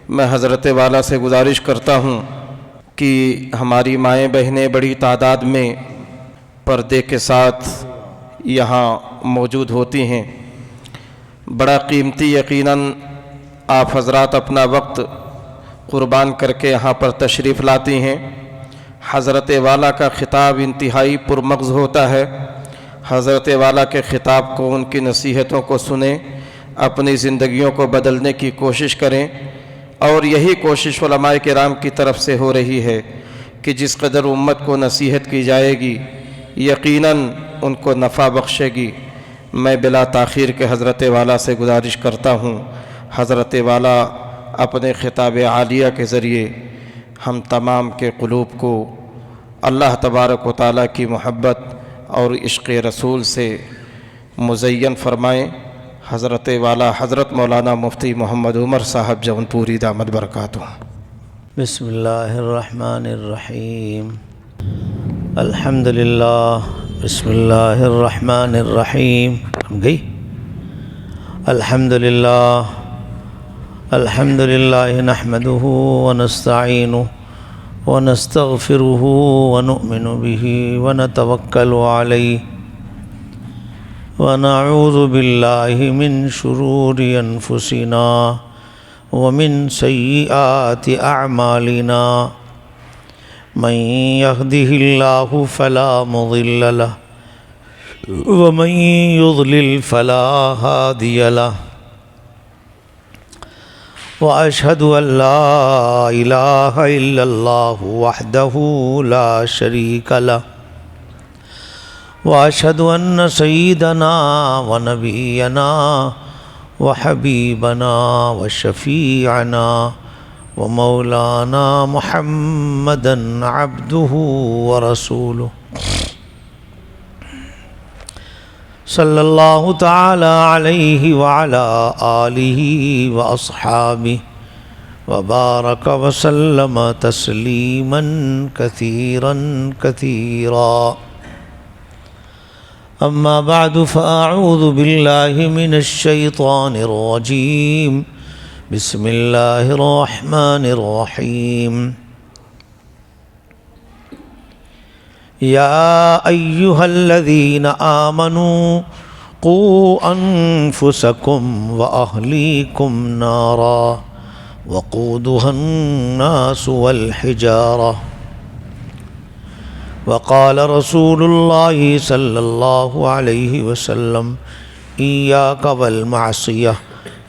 میں حضرت والا سے گزارش کرتا ہوں کہ ہماری مائیں بہنیں بڑی تعداد میں پردے کے ساتھ یہاں موجود ہوتی ہیں۔ بڑا قیمتی یقیناً آپ حضرات اپنا وقت قربان کر کے یہاں پر تشریف لاتی ہیں۔ حضرت والا کا خطاب انتہائی پرمغز ہوتا ہے۔ حضرت والا کے خطاب کو، ان کی نصیحتوں کو سنیں، اپنی زندگیوں کو بدلنے کی کوشش کریں، اور یہی کوشش علماء کرام کی طرف سے ہو رہی ہے کہ جس قدر امت کو نصیحت کی جائے گی یقیناً ان کو نفع بخشے گی۔ میں بلا تاخیر کے حضرت والا سے گزارش کرتا ہوں، حضرت والا اپنے خطاب عالیہ کے ذریعے ہم تمام کے قلوب کو اللہ تبارک و تعالیٰ کی محبت اور عشق رسول سے مزین فرمائیں۔ حضرت والا حضرت مولانا مفتی محمد عمر صاحب جون پوری دامت برکاتہ۔ بسم اللہ الرحمن الرحیم، الحمدللہ، بسم اللہ الرحمن الرحیم۔ گئی الحمدللہ الحمدللہ نحمده ونستعینه ونستغفره ونؤمن به ونتوکل علیہ ونعوذ باللہ من شرور انفسنا ومن سیئات اعمالنا، من يهده الله فلا مضل له ومن يضلل فلا هادي له، وأشهد أن لا إله إلا الله وحده لا شريك له، وأشهد أن سيدنا ونبينا وحبيبنا وشفيعنا ومولانا محمدا عبده ورسوله صلی اللہ تعالی علیہ وعلى آلہ واصحابہ وبارک وسلم تسلیما کثیرا کثیرا، اما بعد فاعوذ باللہ من الشیطان الرجیم، بسم اللہ الرحمن الرحیم۔ یا ایہا الذین آمنوا قوا انفسکم واہلیکم نارا وقودها الناس والحجارہ، وقال رسول اللہ صلی اللہ علیہ وسلم ایاک والمعصیہ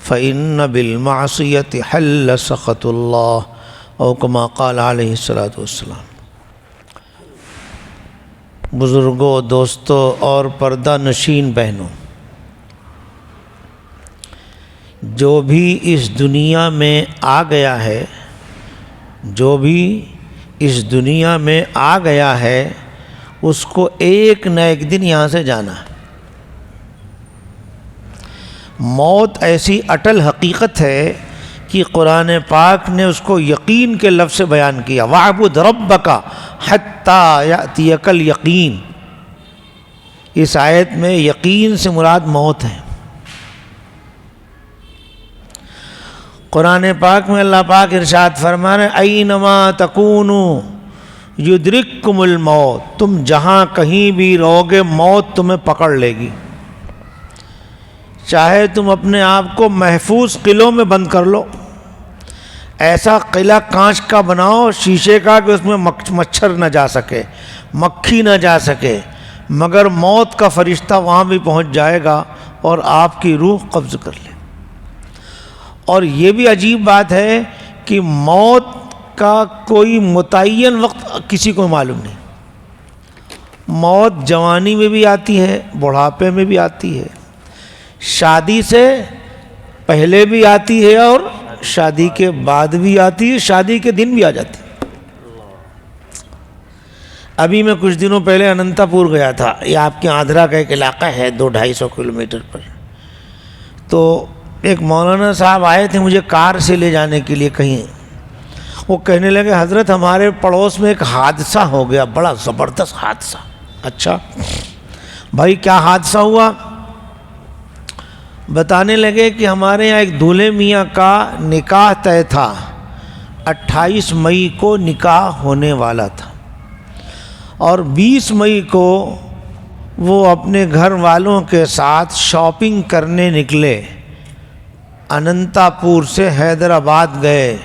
فإن بالمعصیۃ حل سخط اللہ، او کما قال علیہ الصلاۃ والسلام۔ بزرگوں، دوستوں اور پردہ نشین بہنوں، جو بھی اس دنیا میں آ گیا ہے، جو بھی اس دنیا میں آ گیا ہے، اس کو ایک نہ ایک دن یہاں سے جانا ہے۔ موت ایسی اٹل حقیقت ہے کہ قرآن پاک نے اس کو یقین کے لفظ سے بیان کیا، وَاعْبُدْ رَبَّكَ حَتَّى يَأْتِيَكَ الْيَقِينُ۔ اس آیت میں یقین سے مراد موت ہے۔ قرآن پاک میں اللہ پاک ارشاد فرما رہے ہیں، اَيْنَمَا تَكُونُوا يُدْرِكْكُمُ الْمَوْتُ، تم جہاں کہیں بھی رہو گے موت تمہیں پکڑ لے گی۔ چاہے تم اپنے آپ کو محفوظ قلعوں میں بند کر لو، ایسا قلعہ کانچ کا بناؤ، شیشے کا، کہ اس میں مچھر نہ جا سکے، مکھی نہ جا سکے، مگر موت کا فرشتہ وہاں بھی پہنچ جائے گا اور آپ کی روح قبض کر لے۔ اور یہ بھی عجیب بات ہے کہ موت کا کوئی متعین وقت کسی کو معلوم نہیں۔ موت جوانی میں بھی آتی ہے، بڑھاپے میں بھی آتی ہے، شادی سے پہلے بھی آتی ہے اور شادی کے بعد بھی آتی ہے، شادی کے دن بھی آ جاتی ہے۔ ابھی میں کچھ دنوں پہلے اننتا پور گیا تھا، یہ آپ کے آندھرا کا ایک علاقہ ہے 200-250 کلومیٹر پر۔ تو ایک مولانا صاحب آئے تھے مجھے کار سے لے جانے کے لیے کہیں، وہ کہنے لگے حضرت ہمارے پڑوس میں ایک حادثہ ہو گیا، بڑا زبردست حادثہ۔ اچھا بھائی کیا حادثہ ہوا؟ بتانے لگے کہ ہمارے یہاں ایک دولہے میاں کا نکاح طے تھا، 28 مئی کو نکاح ہونے والا تھا، اور 20 مئی کو وہ اپنے گھر والوں کے ساتھ شاپنگ کرنے نکلے، اننتا پور سے حیدرآباد گئے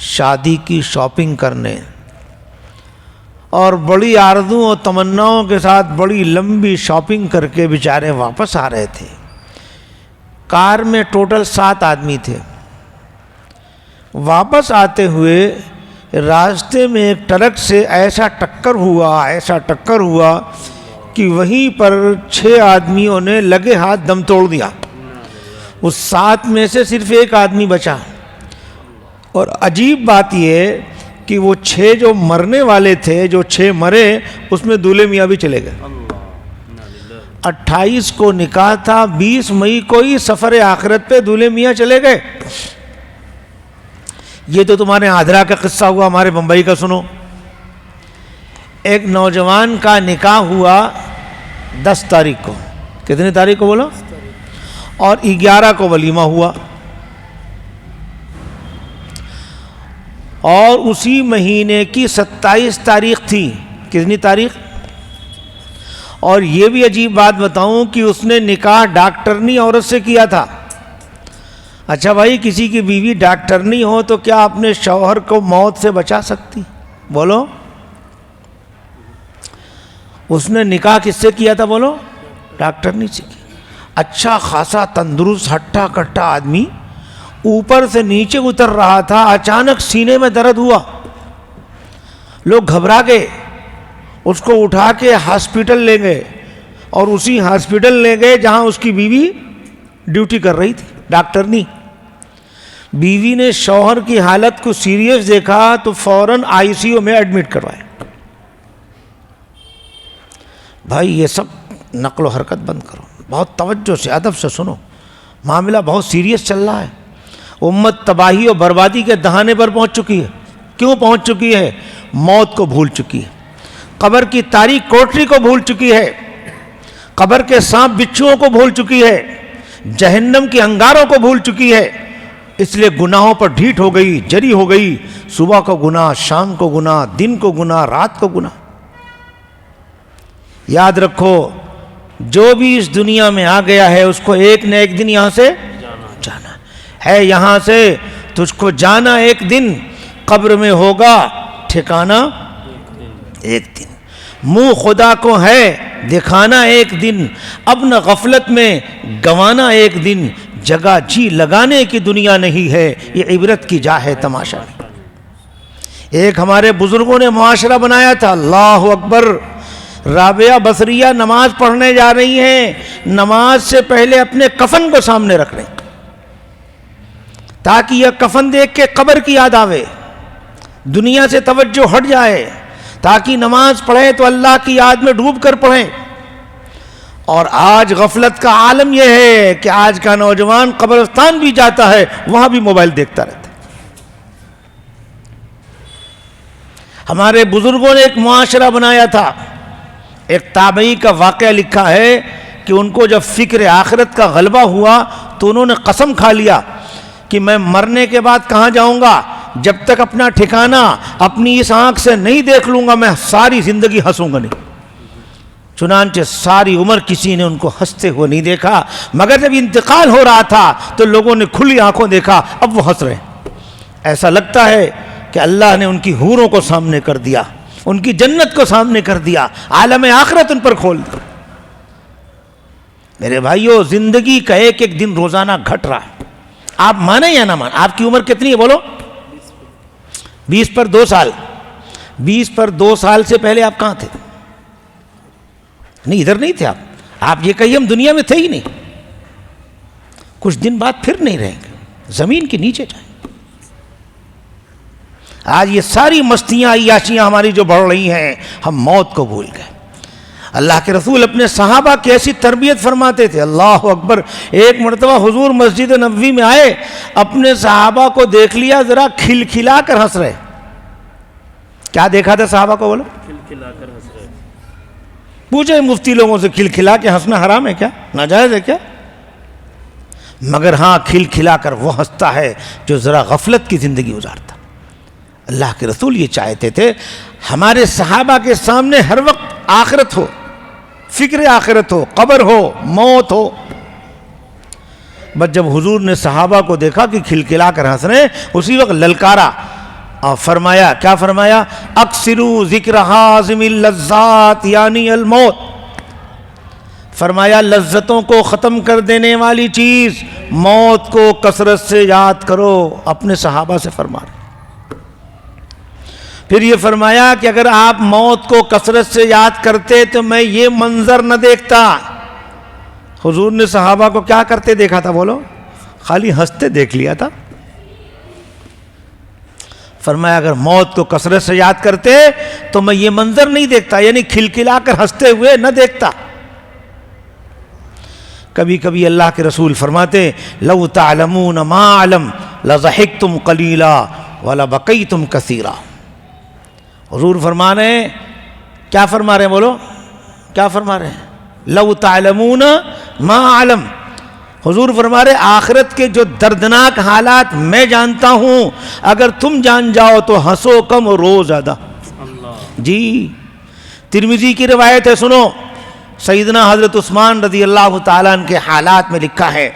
شادی کی شاپنگ کرنے، اور بڑی آرزو و تمناؤں کے ساتھ بڑی لمبی شاپنگ کر کے بیچارے واپس آ رہے تھے۔ کار میں ٹوٹل 7 آدمی تھے۔ واپس آتے ہوئے راستے میں ایک ٹرک سے ایسا ٹکر ہوا کہ وہیں پر 6 آدمیوں نے لگے ہاتھ دم توڑ دیا۔ اس 7 میں سے صرف 1 آدمی بچا، اور عجیب بات یہ کہ وہ 6 جو مرنے والے تھے، جو 6 مرے، اس میں دولہے میاں بھی چلے گئے۔ 28 کو نکاح تھا، 20 مئی کو ہی سفر آخرت پہ دولہے میاں چلے گئے۔ یہ تو تمہارے آدھرا کا قصہ ہوا، ہمارے بمبئی کا سنو۔ ایک نوجوان کا نکاح ہوا 10 تاریخ کو، کتنی تاریخ کو بولو؟ اور 11 کو ولیمہ ہوا، اور اسی مہینے کی 27 تاریخ تھی۔ کتنی تاریخ؟ اور یہ بھی عجیب بات بتاؤں کہ اس نے نکاح ڈاکٹرنی عورت سے کیا تھا۔ اچھا بھائی، کسی کی بیوی ڈاکٹرنی ہو تو کیا اپنے شوہر کو موت سے بچا سکتی؟ بولو۔ اس نے نکاح کس سے کیا تھا؟ بولو، ڈاکٹرنی سے کیا۔ اچھا خاصا تندرست ہٹا کٹا آدمی، اوپر سے نیچے اتر رہا تھا، اچانک سینے میں درد ہوا، لوگ گھبرا گئے، اس کو اٹھا کے ہاسپٹل لے گئے، اور اسی ہاسپٹل لے گئے جہاں اس کی بیوی ڈیوٹی کر رہی تھی، ڈاکٹرنی۔ بیوی نے شوہر کی حالت کو سیریس دیکھا تو فوراً ICU میں ایڈمٹ کروایا۔ بھائی یہ سب نقل و حرکت بند کرو، بہت توجہ سے ادب سے سنو، معاملہ بہت سیریس چل رہا ہے۔ امت تباہی اور بربادی کے دہانے پر پہنچ چکی ہے۔ کیوں پہنچ چکی ہے؟ موت کو بھول چکی ہے، قبر کی تاریک کوٹری کو بھول چکی ہے، قبر کے سانپ بچھوؤں کو بھول چکی ہے، جہنم کے انگاروں کو بھول چکی ہے۔ اس لیے گناہوں پر ڈھیٹ ہو گئی، جری ہو گئی، صبح کو گناہ، شام کو گناہ، دن کو گناہ، رات کو گناہ۔ یاد رکھو، جو بھی اس دنیا میں آ گیا ہے اس کو ایک نہ ایک دن یہاں سے جانا ہے۔ یہاں سے تجھ کو جانا ایک دن، قبر میں ہوگا ٹھکانہ ایک دن، منہ خدا کو ہے دکھانا ایک دن، اپنا غفلت میں گنوانا ایک دن، جگہ جی لگانے کی دنیا نہیں ہے، یہ عبرت کی جا ہے، تماشا نہیں۔ ایک ہمارے بزرگوں نے معاشرہ بنایا تھا، اللہ اکبر۔ رابعہ بصریہ نماز پڑھنے جا رہی ہیں، نماز سے پہلے اپنے کفن کو سامنے رکھ رہے ہیں تاکہ یہ کفن دیکھ کے قبر کی یاد آوے، دنیا سے توجہ ہٹ جائے، تاکہ نماز پڑھیں تو اللہ کی یاد میں ڈوب کر پڑھیں۔ اور آج غفلت کا عالم یہ ہے کہ آج کا نوجوان قبرستان بھی جاتا ہے، وہاں بھی موبائل دیکھتا رہتا ہے۔ ہمارے بزرگوں نے ایک معاشرہ بنایا تھا۔ ایک تابعی کا واقعہ لکھا ہے کہ ان کو جب فکر آخرت کا غلبہ ہوا تو انہوں نے قسم کھا لیا کہ میں مرنے کے بعد کہاں جاؤں گا، جب تک اپنا ٹھکانہ اپنی اس آنکھ سے نہیں دیکھ لوں گا میں ساری زندگی ہنسوں گا نہیں۔ چنانچہ ساری عمر کسی نے ان کو ہنستے ہوئے نہیں دیکھا، مگر جب انتقال ہو رہا تھا تو لوگوں نے کھلی آنکھوں دیکھا، اب وہ ہنس رہے ہیں۔ ایسا لگتا ہے کہ اللہ نے ان کی حوروں کو سامنے کر دیا، ان کی جنت کو سامنے کر دیا، عالم آخرت ان پر کھول دیا۔ میرے بھائیو، زندگی کا ایک ایک دن روزانہ گھٹ رہا ہے، آپ مانیں یا نہ مانیں۔ آپ کی عمر کتنی ہے بولو؟ 20 پر 2 سال۔ 20 پر 2 سال سے پہلے آپ کہاں تھے؟ نہیں، ادھر نہیں تھے آپ یہ کہیے ہم دنیا میں تھے ہی نہیں۔ کچھ دن بعد پھر نہیں رہیں گے، زمین کے نیچے جائیں۔ آج یہ ساری مستیاں عیاشیاں ہماری جو بڑھ رہی ہیں، ہم موت کو بھول گئے۔ اللہ کے رسول اپنے صحابہ کی ایسی تربیت فرماتے تھے، اللہ اکبر۔ ایک مرتبہ حضور مسجد نبوی میں آئے، اپنے صحابہ کو دیکھ لیا، ذرا کھلکھلا کر ہنس رہے۔ کیا دیکھا تھا صحابہ کو بولو؟ کھلکھلا کر ہنس رہے۔ پوچھے مفتی لوگوں سے، کھلکھلا کے ہنسنا حرام ہے کیا؟ ناجائز ہے کیا؟ مگر ہاں کھل کھلا کر وہ ہنستا ہے جو ذرا غفلت کی زندگی گزارتا۔ اللہ کے رسول یہ چاہتے تھے ہمارے صحابہ کے سامنے ہر وقت آخرت ہو، فکر آخرت ہو، قبر ہو، موت ہو۔ بس جب حضور نے صحابہ کو دیکھا کہ کھلکھلا کر ہنس رہے ہیں، اسی وقت للکارا اور فرمایا، کیا فرمایا؟ اکثروا ذکر حازم اللذات یعنی الموت۔ فرمایا لذتوں کو ختم کر دینے والی چیز موت کو کثرت سے یاد کرو، اپنے صحابہ سے فرما رہے۔ پھر یہ فرمایا کہ اگر آپ موت کو کثرت سے یاد کرتے تو میں یہ منظر نہ دیکھتا۔ حضور نے صحابہ کو کیا کرتے دیکھا تھا؟ بولو، خالی ہنستے دیکھ لیا تھا۔ فرمایا اگر موت کو کثرت سے یاد کرتے تو میں یہ منظر نہیں دیکھتا، یعنی کھلکھلا کر ہنستے ہوئے نہ دیکھتا۔ کبھی کبھی اللہ کے رسول فرماتے لو تعلمون ما علم لضحکتم قلیلا ولبکیتم کثیرا۔ حضور فرما رہے ہیں، کیا فرما رہے ہیں؟ بولو کیا فرما رہے ہیں؟ لو تعلمون ما علم، حضور فرما رہے آخرت کے جو دردناک حالات میں جانتا ہوں، اگر تم جان جاؤ تو ہنسو کم اور رو زیادہ۔ جی ترمذی کی روایت ہے، سنو، سیدنا حضرت عثمان رضی اللہ تعالیٰ عنہ کے حالات میں لکھا ہے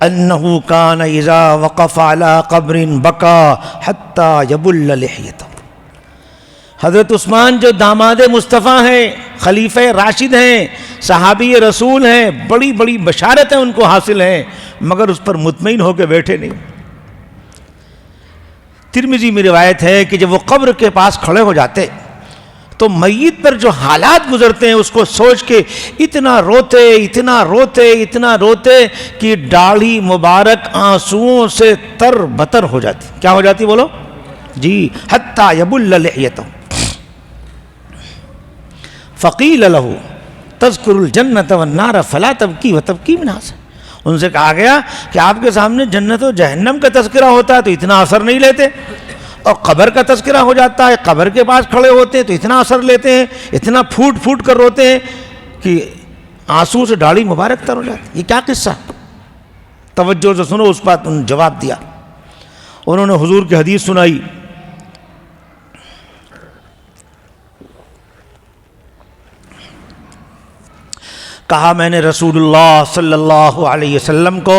انہو کان اذا وقف علی قبر بکا حتی یبل لحیتہ۔ حضرت عثمان جو داماد مصطفیٰ ہیں، خلیفہ راشد ہیں، صحابی رسول ہیں، بڑی بڑی بشارتیں ان کو حاصل ہیں، مگر اس پر مطمئن ہو کے بیٹھے نہیں۔ ترمذی میں روایت ہے کہ جب وہ قبر کے پاس کھڑے ہو جاتے تو میت پر جو حالات گزرتے ہیں اس کو سوچ کے اتنا روتے اتنا روتے اتنا روتے کہ داڑھی مبارک آنسوؤں سے تر بتر ہو جاتی۔ کیا ہو جاتی بولو؟ جی حتی یبل لحیتہ۔ فقیل لہ تذکر الجنت والنار فلا تبکی وتبکی منہا سے، ان سے کہا گیا کہ آپ کے سامنے جنت و جہنم کا تذکرہ ہوتا ہے تو اتنا اثر نہیں لیتے، اور قبر کا تذکرہ ہو جاتا ہے، قبر کے پاس کھڑے ہوتے ہیں تو اتنا اثر لیتے ہیں، اتنا پھوٹ پھوٹ کر روتے ہیں کہ آنسو سے داڑھی مبارک تر ہو جاتی۔ یہ کیا قصہ؟ توجہ سے سنو، اس بات انہوں نے جواب دیا۔ انہوں نے حضور کی حدیث سنائی، کہا میں نے رسول اللہ صلی اللہ علیہ وسلم کو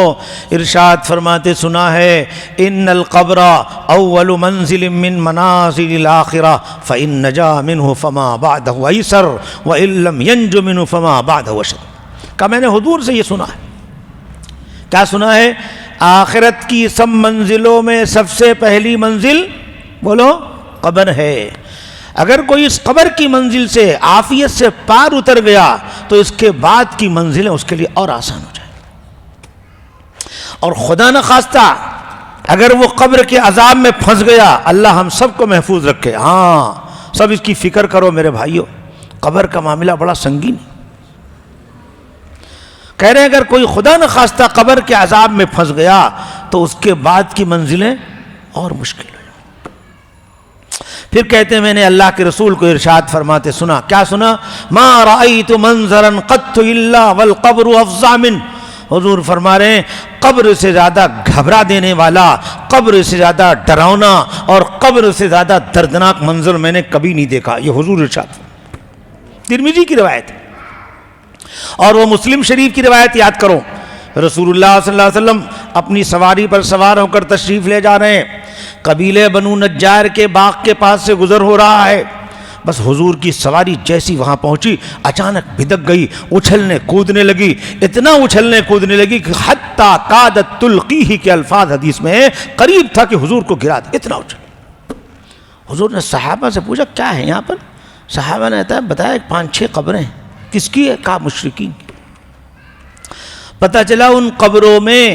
ارشاد فرماتے سنا ہے ان القبر اول منزل من منازل الاخرہ فإن نجا منہ فما بعدہ ایسر وإن لم ینج منہ فما بعدہ اشر۔ کہا میں نے حضور سے یہ سنا ہے۔ کیا سنا ہے؟ آخرت کی سب منزلوں میں سب سے پہلی منزل بولو قبر ہے۔ اگر کوئی اس قبر کی منزل سے عافیت سے پار اتر گیا تو اس کے بعد کی منزلیں اس کے لیے اور آسان ہو جائیں۔ اور خدا نہ خواستہ اگر وہ قبر کے عذاب میں پھنس گیا، اللہ ہم سب کو محفوظ رکھے۔ ہاں سب اس کی فکر کرو میرے بھائیو، قبر کا معاملہ بڑا سنگین ہے۔ کہہ رہے ہیں اگر کوئی خدا نہ خواستہ قبر کے عذاب میں پھنس گیا تو اس کے بعد کی منزلیں اور مشکل ہو۔ پھر کہتے ہیں میں نے اللہ کے رسول کو ارشاد فرماتے سنا۔ کیا سنا؟ ما رأیت منظرا قط الا والقبر افظع من۔ حضور فرما رہے ہیں قبر سے زیادہ گھبرا دینے والا، قبر سے زیادہ ڈراؤنا اور قبر سے زیادہ دردناک منظر میں نے کبھی نہیں دیکھا۔ یہ حضور ارشاد، ترمذی کی روایت ہے، اور وہ مسلم شریف کی روایت یاد کرو۔ رسول اللہ صلی اللہ علیہ وسلم اپنی سواری پر سوار ہو کر تشریف لے جا رہے ہیں، قبیلے بنو نجار کے باغ کے پاس سے گزر ہو رہا ہے۔ بس حضور کی سواری جیسی وہاں پہنچی اچانک بھدک گئی، اچھلنے کودنے لگی، اتنا اچھلنے کودنے لگی کہ حتیٰ کادت تلقیہ کے الفاظ حدیث میں ہے، قریب تھا کہ حضور کو گرا دے، اتنا اچھل۔ حضور نے صحابہ سے پوچھا کیا ہے یہاں پر؟ صحابہ نے بتایا 5-6 قبریں ہیں۔ کس کی ہے؟ کہا مشرکین کی۔ پتہ چلا ان قبروں میں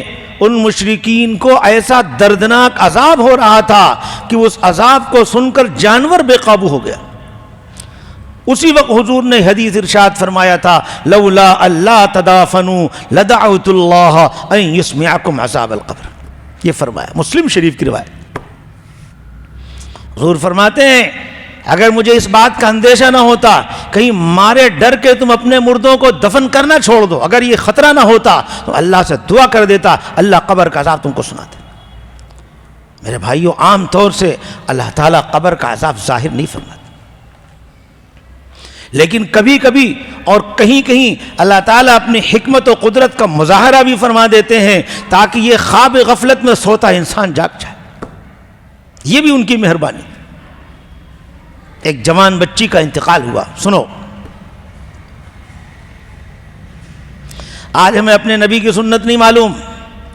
ان مشرکین کو ایسا دردناک عذاب ہو رہا تھا کہ اس عذاب کو سن کر جانور بے قابو ہو گیا۔ اسی وقت حضور نے حدیث ارشاد فرمایا تھا لولا اللہ تدافنوا لدعوت اللہ ان یسمعکم عذاب القبر۔ یہ فرمایا، مسلم شریف کی روایت۔ حضور فرماتے ہیں اگر مجھے اس بات کا اندیشہ نہ ہوتا کہیں مارے ڈر کے تم اپنے مردوں کو دفن کرنا چھوڑ دو، اگر یہ خطرہ نہ ہوتا تو اللہ سے دعا کر دیتا اللہ قبر کا عذاب تم کو سنا دے۔ میرے بھائیوں، عام طور سے اللہ تعالیٰ قبر کا عذاب ظاہر نہیں فرماتا، لیکن کبھی کبھی اور کہیں کہیں اللہ تعالیٰ اپنی حکمت و قدرت کا مظاہرہ بھی فرما دیتے ہیں تاکہ یہ خواب غفلت میں سوتا انسان جاگ جائے، یہ بھی ان کی مہربانی۔ ایک جوان بچی کا انتقال ہوا، سنو، آج ہمیں اپنے نبی کی سنت نہیں معلوم،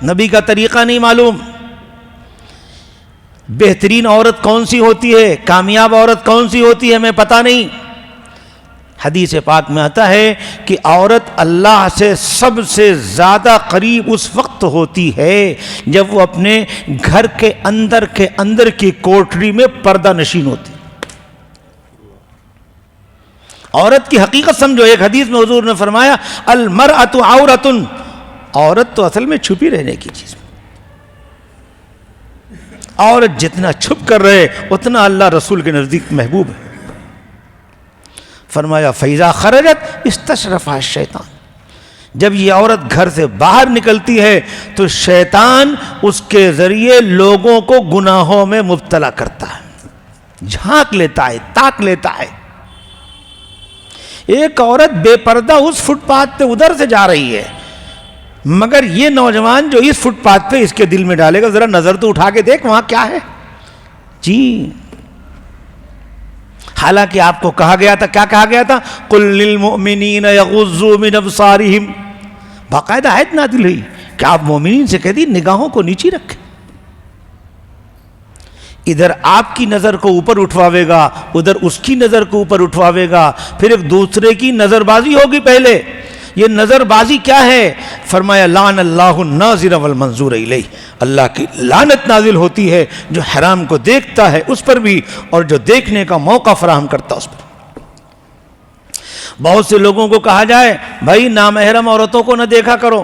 نبی کا طریقہ نہیں معلوم، بہترین عورت کون سی ہوتی ہے، کامیاب عورت کون سی ہوتی ہے، ہمیں پتہ نہیں۔ حدیث پاک میں آتا ہے کہ عورت اللہ سے سب سے زیادہ قریب اس وقت ہوتی ہے جب وہ اپنے گھر کے اندر کی کوٹری میں پردہ نشین ہوتی۔ عورت کی حقیقت سمجھو، ایک حدیث میں حضور نے فرمایا المرأۃ عورۃ، عورت تو اصل میں چھپی رہنے کی چیز، عورت جتنا چھپ کر رہے اتنا اللہ رسول کے نزدیک محبوب ہے۔ فرمایا فَإِذَا خَرَجَتْ اسْتَشْرَفَهَا الشَّيْطَانُ، جب یہ عورت گھر سے باہر نکلتی ہے تو شیطان اس کے ذریعے لوگوں کو گناہوں میں مبتلا کرتا ہے، جھانک لیتا ہے، تاک لیتا ہے۔ ایک عورت بے پردہ اس فٹ پاتھ پہ ادھر سے جا رہی ہے، مگر یہ نوجوان جو اس فٹ پاتھ پہ اس کے دل میں ڈالے گا ذرا نظر تو اٹھا کے دیکھ وہاں کیا ہے جی۔ حالانکہ آپ کو کہا گیا تھا، کیا کہا گیا تھا؟ قُل لِّلْمُؤْمِنِينَ يَغُضُّوا مِنْ أَبْصَارِهِمْ، باقاعدہ آیت نازل ہوئی کہ آپ مومنین سے کہہ دی نگاہوں کو نیچی رکھیں۔ ادھر آپ کی نظر کو اوپر اٹھواوے گا، ادھر اس کی نظر کو اوپر اٹھواوے گا، پھر ایک دوسرے کی نظر بازی ہوگی۔ پہلے یہ نظر بازی کیا ہے؟ فرمایا لعن اللہ الناظر والمنظور الیہ، اللہ کی لعنت نازل ہوتی ہے جو حرام کو دیکھتا ہے اس پر بھی اور جو دیکھنے کا موقع فراہم کرتا اس پر۔ بہت سے لوگوں کو کہا جائے بھائی نامحرم عورتوں کو نہ دیکھا کرو،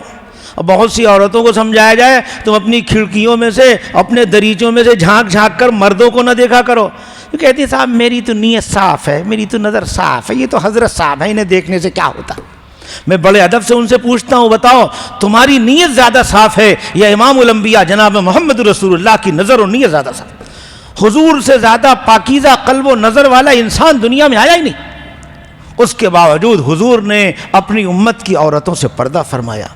اور بہت سی عورتوں کو سمجھایا جائے تم اپنی کھڑکیوں میں سے اپنے دریچوں میں سے جھانک جھانک کر مردوں کو نہ دیکھا کرو۔ یہ کہتی ہے صاحب میری تو نیت صاف ہے، میری تو نظر صاف ہے، یہ تو حضرت صاحب ہے، انہیں دیکھنے سے کیا ہوتا۔ میں بڑے ادب سے ان سے پوچھتا ہوں بتاؤ تمہاری نیت زیادہ صاف ہے یا امام الانبیاء جناب محمد رسول اللہ کی نظر اور نیت زیادہ صاف؟ حضور سے زیادہ پاکیزہ قلب و نظر والا انسان دنیا میں آیا ہی نہیں۔ اس کے باوجود حضور نے اپنی امت کی عورتوں سے پردہ فرمایا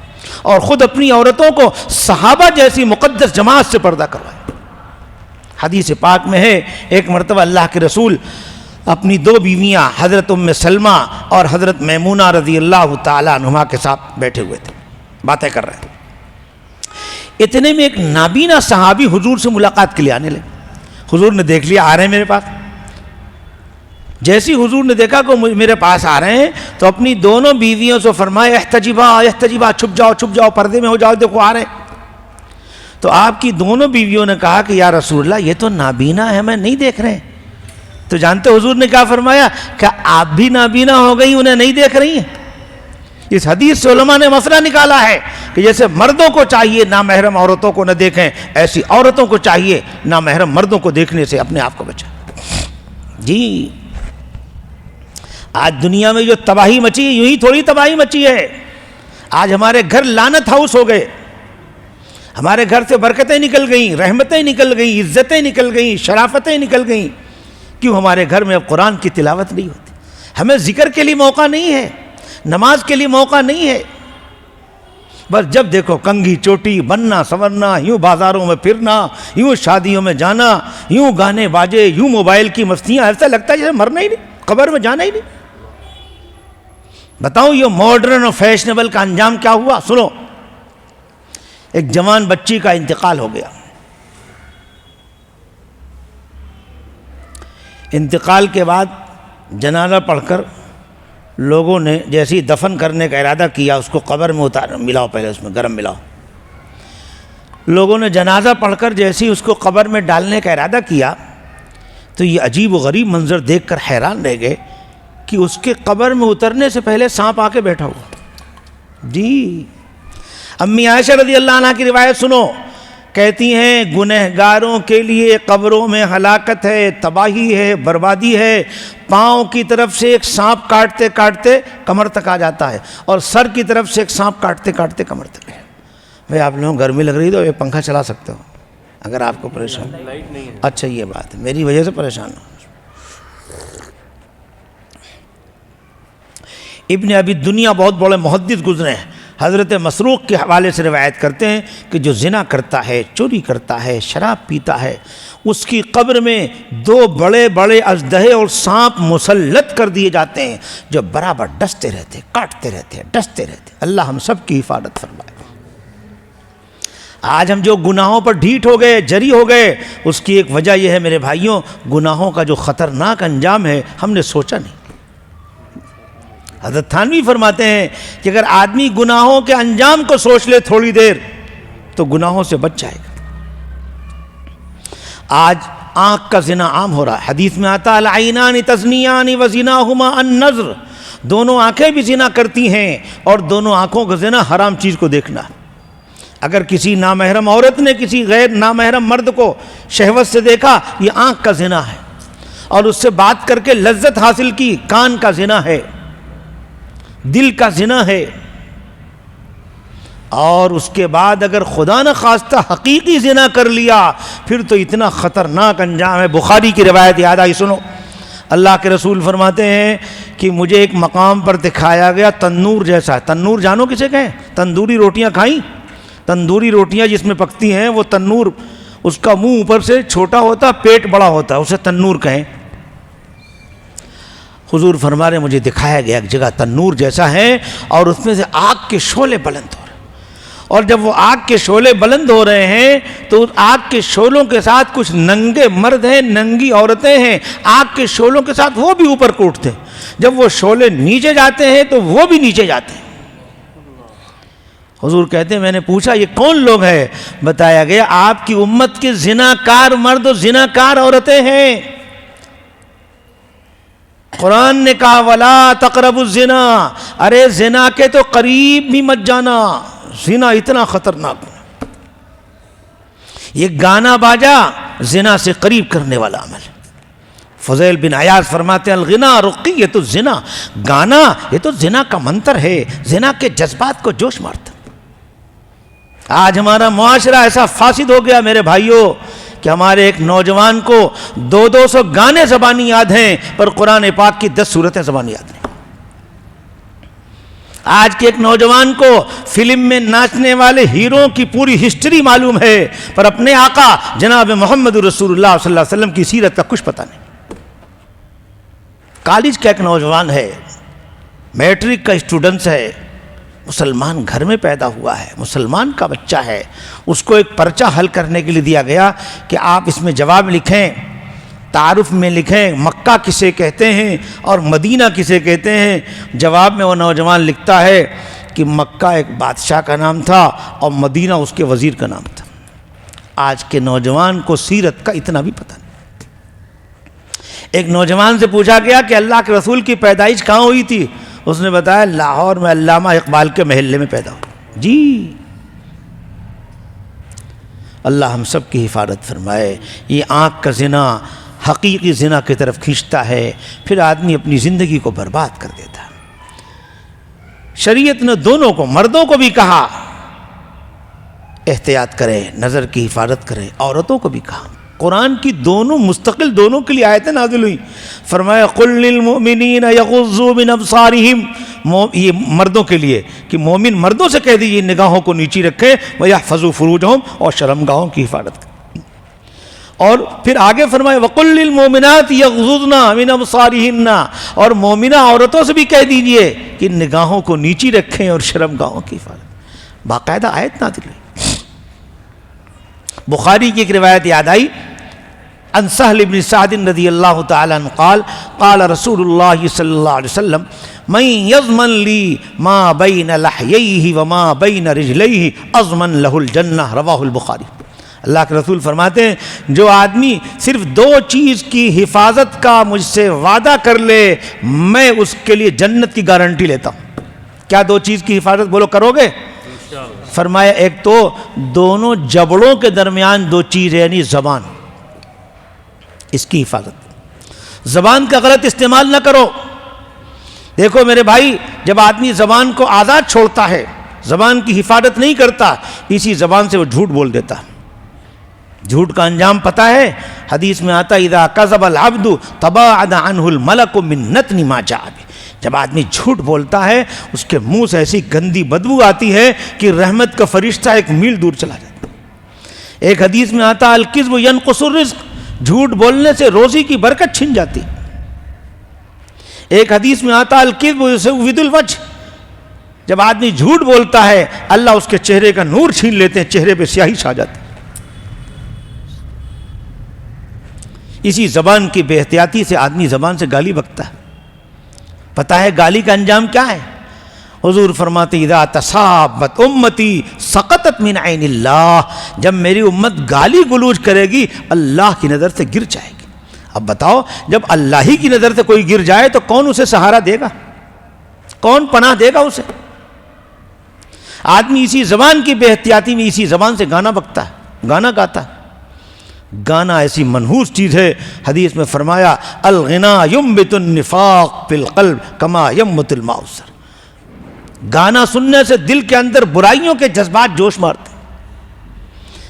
اور خود اپنی عورتوں کو صحابہ جیسی مقدس جماعت سے پردہ کروایا۔ حدیث پاک میں ہے ایک مرتبہ اللہ کے رسول اپنی دو بیویاں حضرت ام سلمہ اور حضرت میمونہ رضی اللہ تعالیٰ عنہما کے ساتھ بیٹھے ہوئے تھے، باتیں کر رہے تھے۔ اتنے میں ایک نابینا صحابی حضور سے ملاقات کے لیے آنے لگے۔ حضور نے دیکھ لیا آ رہے ہیں میرے پاس، جیسی حضور نے دیکھا کہ میرے پاس آ رہے ہیں تو اپنی دونوں بیویوں سے فرمایا احتجبا احتجبا، چھپ جاؤ چھپ جاؤ، پردے میں ہو جاؤ، دیکھو آ رہے ہیں۔ تو آپ کی دونوں بیویوں نے کہا کہ یا رسول اللہ یہ تو نابینا ہے، ہمیں نہیں دیکھ رہے ہیں۔ تو جانتے حضور نے کیا فرمایا؟ کہ آپ بھی نابینا ہو گئی، انہیں نہیں دیکھ رہی ہیں۔ اس حدیث سے علماء نے مسئلہ نکالا ہے کہ جیسے مردوں کو چاہیے نامحرم عورتوں کو نہ دیکھیں، ایسی عورتوں کو چاہیے نامحرم مردوں کو دیکھنے سے اپنے آپ کو بچائیں۔ جی آج دنیا میں جو تباہی مچی ہے یوں ہی تھوڑی تباہی مچی ہے، آج ہمارے گھر لعنت ہاؤس ہو گئے، ہمارے گھر سے برکتیں نکل گئیں، رحمتیں نکل گئیں، عزتیں نکل گئیں، شرافتیں نکل گئیں۔ کیوں؟ ہمارے گھر میں اب قرآن کی تلاوت نہیں ہوتی، ہمیں ذکر کے لیے موقع نہیں ہے، نماز کے لیے موقع نہیں ہے۔ بس جب دیکھو کنگھی چوٹی بننا سنورنا، یوں بازاروں میں پھرنا، یوں شادیوں میں جانا، یوں گانے باجے، یوں موبائل کی مستیاں، ایسا لگتا ہے جیسے مرنا ہی نہیں، قبر میں جانا ہی نہیں۔ بتاؤں یہ ماڈرن اور فیشنیبل کا انجام کیا ہوا؟ سنو، ایک جوان بچی کا انتقال ہو گیا۔ انتقال کے بعد جنازہ پڑھ کر لوگوں نے جیسے ہی دفن کرنے کا ارادہ کیا، اس کو قبر میں ملاؤ، پہلے اس میں گرم ملاؤ۔ لوگوں نے جنازہ پڑھ کر جیسے ہی اس کو قبر میں ڈالنے کا ارادہ کیا تو یہ عجیب و غریب منظر دیکھ کر حیران رہ گئے کہ اس کے قبر میں اترنے سے پہلے سانپ آ کے بیٹھا ہوا۔ جی امی عائشہ رضی اللہ عنہ کی روایت سنو، کہتی ہیں گنہگاروں کے لیے قبروں میں ہلاکت ہے، تباہی ہے، بربادی ہے۔ پاؤں کی طرف سے ایک سانپ کاٹتے کاٹتے کمر تک آ جاتا ہے، اور سر کی طرف سے ایک سانپ کاٹتے کاٹتے کمر تک ہے۔ بھائی آپ لوگوں گرمی لگ رہی تو یہ پنکھا چلا سکتے ہو اگر آپ کو پریشان۔ اچھا یہ بات ہے، میری وجہ سے پریشان ہو۔ ابن ابی دنیا بہت بڑے محدث گزرے ہیں، حضرت مسروق کے حوالے سے روایت کرتے ہیں کہ جو زنا کرتا ہے، چوری کرتا ہے، شراب پیتا ہے، اس کی قبر میں 2 بڑے بڑے اژدہے اور سانپ مسلط کر دیے جاتے ہیں جو برابر ڈستے رہتے، کاٹتے رہتے، ڈستے رہتے۔ اللہ ہم سب کی حفاظت فرمائے۔ آج ہم جو گناہوں پر ڈھیٹ ہو گئے، جری ہو گئے، اس کی ایک وجہ یہ ہے میرے بھائیوں، گناہوں کا جو خطرناک انجام ہے ہم نے سوچا نہیں۔ حضرت تھانوی فرماتے ہیں کہ اگر آدمی گناہوں کے انجام کو سوچ لے تھوڑی دیر تو گناہوں سے بچ جائے گا۔ آج آنکھ کا زنا عام ہو رہا ہے، حدیث میں آتا العینان تزنیان وزناہما النظر، دونوں آنکھیں بھی زنا کرتی ہیں اور دونوں آنکھوں کا زنا حرام چیز کو دیکھنا۔ اگر کسی نامحرم عورت نے کسی غیر نامحرم مرد کو شہوت سے دیکھا، یہ آنکھ کا زنا ہے، اور اس سے بات کر کے لذت حاصل کی، کان کا زنا ہے، دل کا زنا ہے۔ اور اس کے بعد اگر خدا نہ خواستہ حقیقی زنا کر لیا پھر تو اتنا خطرناک انجام ہے۔ بخاری کی روایت یاد آئی، سنو۔ اللہ کے رسول فرماتے ہیں کہ مجھے ایک مقام پر دکھایا گیا تنور جیسا۔ تنور جانو کسے کہیں؟ تندوری روٹیاں کھائیں؟ تندوری روٹیاں جس میں پکتی ہیں وہ تنور، اس کا منہ اوپر سے چھوٹا ہوتا، پیٹ بڑا ہوتا، اسے تنور کہیں۔ حضور فرما رہے مجھے دکھایا گیا ایک جگہ تنور جیسا ہے اور اس میں سے آگ کے شعلے بلند ہو رہے ہیں، اور جب وہ آگ کے شعلے بلند ہو رہے ہیں تو اس آگ کے شعلوں کے ساتھ کچھ ننگے مرد ہیں، ننگی عورتیں ہیں، آگ کے شعلوں کے ساتھ وہ بھی اوپر کو اٹھتے ہیں، جب وہ شعلے نیچے جاتے ہیں تو وہ بھی نیچے جاتے ہیں۔ حضور کہتے ہیں میں نے پوچھا یہ کون لوگ ہیں؟ بتایا گیا آپ کی امت کے زناکار مرد و زناکار عورتیں ہیں۔ قرآن نے کہا وَلَا تَقْرَبُوا الزِّنَا، ارے زنا کے تو قریب بھی مت جانا، زنا اتنا خطرناک ہے۔ یہ گانا باجا زنا سے قریب کرنے والا عمل۔ فضیل بن عیاض فرماتے ہیں الغنا رقیۃ الزنا، گانا یہ تو زنا کا منتر ہے، زنا کے جذبات کو جوش مارتا۔ آج ہمارا معاشرہ ایسا فاسد ہو گیا میرے بھائیوں کہ ہمارے ایک نوجوان کو 200 گانے زبانی یاد ہیں پر قرآن پاک کی 10 سورتیں زبانی یاد نہیں۔ آج کے ایک نوجوان کو فلم میں ناچنے والے ہیرو کی پوری ہسٹری معلوم ہے پر اپنے آقا جناب محمد رسول اللہ صلی اللہ علیہ وسلم کی سیرت کا کچھ پتہ نہیں۔ کالج کا ایک نوجوان ہے، میٹرک کا اسٹوڈنٹ ہے، مسلمان گھر میں پیدا ہوا ہے، مسلمان کا بچہ ہے، اس کو ایک پرچہ حل کرنے کے لیے دیا گیا کہ آپ اس میں جواب لکھیں، تعارف میں لکھیں مکہ کسے کہتے ہیں اور مدینہ کسے کہتے ہیں۔ جواب میں وہ نوجوان لکھتا ہے کہ مکہ ایک بادشاہ کا نام تھا اور مدینہ اس کے وزیر کا نام تھا۔ آج کے نوجوان کو سیرت کا اتنا بھی پتہ نہیں۔ ایک نوجوان سے پوچھا گیا کہ اللہ کے رسول کی پیدائش کہاں ہوئی تھی؟ اس نے بتایا لاہور میں علامہ اقبال کے محلے میں پیدا ہوا۔ جی اللہ ہم سب کی حفاظت فرمائے۔ یہ آنکھ کا زنا حقیقی زنا کی طرف کھینچتا ہے، پھر آدمی اپنی زندگی کو برباد کر دیتا ہے۔ شریعت نے دونوں کو، مردوں کو بھی کہا احتیاط کریں، نظر کی حفاظت کریں، عورتوں کو بھی کہا۔ قرآن کی دونوں مستقل دونوں کے لیے آیتیں نازل ہوئی۔ فرمایا قل للمؤمنین یغضوا من ابصارہم، یہ مردوں کے لیے کہ مومن مردوں سے کہہ دیجیے نگاہوں کو نیچی رکھیں، ویحفظوا فروجہم، اور شرمگاہوں کی حفاظت کریں۔ اور پھر آگے فرمایا وقل للمؤمنات یغضضن من ابصارہن، اور مومنہ عورتوں سے بھی کہہ دیجیے کہ نگاہوں کو نیچی رکھیں اور شرمگاہوں کی حفاظت۔ باقاعدہ آیت نازل ہوئی۔ بخاری کی ایک روایت یاد آئی، عن سہل بن سعد رضی اللہ تعالی عنہ قال قال رسول اللہ صلی اللہ علیہ وسلم من یضمن لی ما بین لحییہ وما بین رجلیہ اضمن لہ الجنہ، رواہ البخاری۔ اللہ کے رسول فرماتے ہیں جو آدمی صرف 2 چیز کی حفاظت کا مجھ سے وعدہ کر لے میں اس کے لیے جنت کی گارنٹی لیتا ہوں۔ کیا 2 چیز کی حفاظت بولو کرو گے؟ فرمایا ایک تو دونوں جبڑوں کے درمیان دو چیز ہے، یعنی زبان، اس کی حفاظت، زبان کا غلط استعمال نہ کرو۔ دیکھو میرے بھائی، جب آدمی زبان کو آزاد چھوڑتا ہے، زبان کی حفاظت نہیں کرتا، اسی زبان سے وہ جھوٹ بول دیتا۔ جھوٹ کا انجام پتہ ہے، حدیث میں آتا اذا کذب العبد تباعد عنہ الملک من نتن ما جاء بہ، جب آدمی جھوٹ بولتا ہے اس کے منہ سے ایسی گندی بدبو آتی ہے کہ رحمت کا فرشتہ ایک میل دور چلا جاتا۔ ایک حدیث میں آتا الکذب ینقص الرزق، جھوٹ بولنے سے روزی کی برکت چھن جاتی۔ ایک حدیث میں آتا الکذب یسود الوجہ، جب آدمی جھوٹ بولتا ہے اللہ اس کے چہرے کا نور چھین لیتے ہیں، چہرے پہ سیاہی چھا جاتی۔ اسی زبان کی بے احتیاطی سے آدمی زبان سے گالی بکتا ہے۔ پتہ ہے گالی کا انجام کیا ہے؟ حضور فرماتے اذا تصابت امتی سقطت من عین اللہ، جب میری امت گالی گلوچ کرے گی اللہ کی نظر سے گر جائے گی۔ اب بتاؤ، جب اللہ ہی کی نظر سے کوئی گر جائے تو کون اسے سہارا دے گا؟ کون پناہ دے گا اسے؟ آدمی اسی زبان کی بے احتیاطی میں اسی زبان سے گانا بکتا ہے، گانا گاتا ہے۔ گانا ایسی منحوس چیز ہے، حدیث میں فرمایا الغنا ينبت النفاق فی القلب کما ينبت الماء الزر، گانا سننے سے دل کے اندر برائیوں کے جذبات جوش مارتے ہیں۔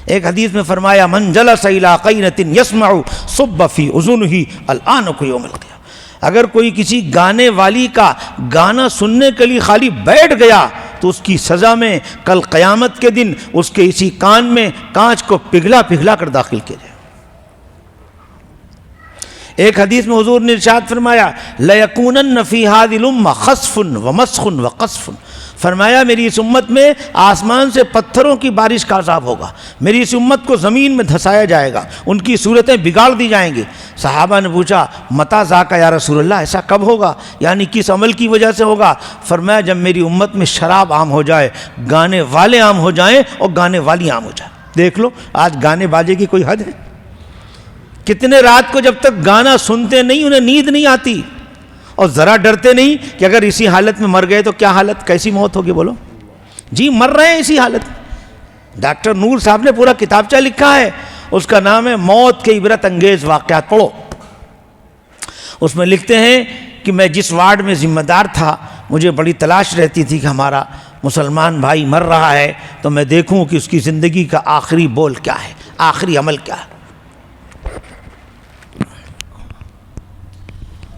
ایک حدیث میں فرمایا من جلس الی قینۃ یسمع صب فی اذنہ الآنک یوم القیامہ، اگر کوئی کسی گانے والی کا گانا سننے کے لیے خالی بیٹھ گیا تو اس کی سزا میں کل قیامت کے دن اس کے اسی کان میں کانچ کو پگھلا پگھلا کر داخل کیا جائے۔ ایک حدیث میں حضور نے ارشاد فرمایا لَيَكُونَنَّ فِي هَذِهِ الْأُمَّةِ خَسْفٌ وَمَسْخٌ وَقَذْفٌ، فرمایا میری اس امت میں آسمان سے پتھروں کی بارش کا عذاب ہوگا، میری اس امت کو زمین میں دھسایا جائے گا، ان کی صورتیں بگاڑ دی جائیں گی۔ صحابہ نے پوچھا متا ذاک یا رسول اللہ، ایسا کب ہوگا، یعنی کس عمل کی وجہ سے ہوگا؟ فرمایا جب میری امت میں شراب عام ہو جائے، گانے والے عام ہو جائیں اور گانے والی عام ہو جائے۔ دیکھ لو آج گانے باجے کی کوئی حد ہے؟ کتنے رات کو جب تک گانا سنتے نہیں انہیں نیند نہیں آتی، اور ذرا ڈرتے نہیں کہ اگر اسی حالت میں مر گئے تو کیا حالت، کیسی موت ہوگی؟ بولو جی، مر رہے ہیں اسی حالت میں۔ ڈاکٹر نور صاحب نے پورا کتابچہ لکھا ہے، اس کا نام ہے موت کے عبرت انگیز واقعات، پڑھو۔ اس میں لکھتے ہیں کہ میں جس وارڈ میں ذمہ دار تھا مجھے بڑی تلاش رہتی تھی کہ ہمارا مسلمان بھائی مر رہا ہے تو میں دیکھوں کہ اس کی زندگی کا آخری بول کیا ہے، آخری عمل کیا ہے۔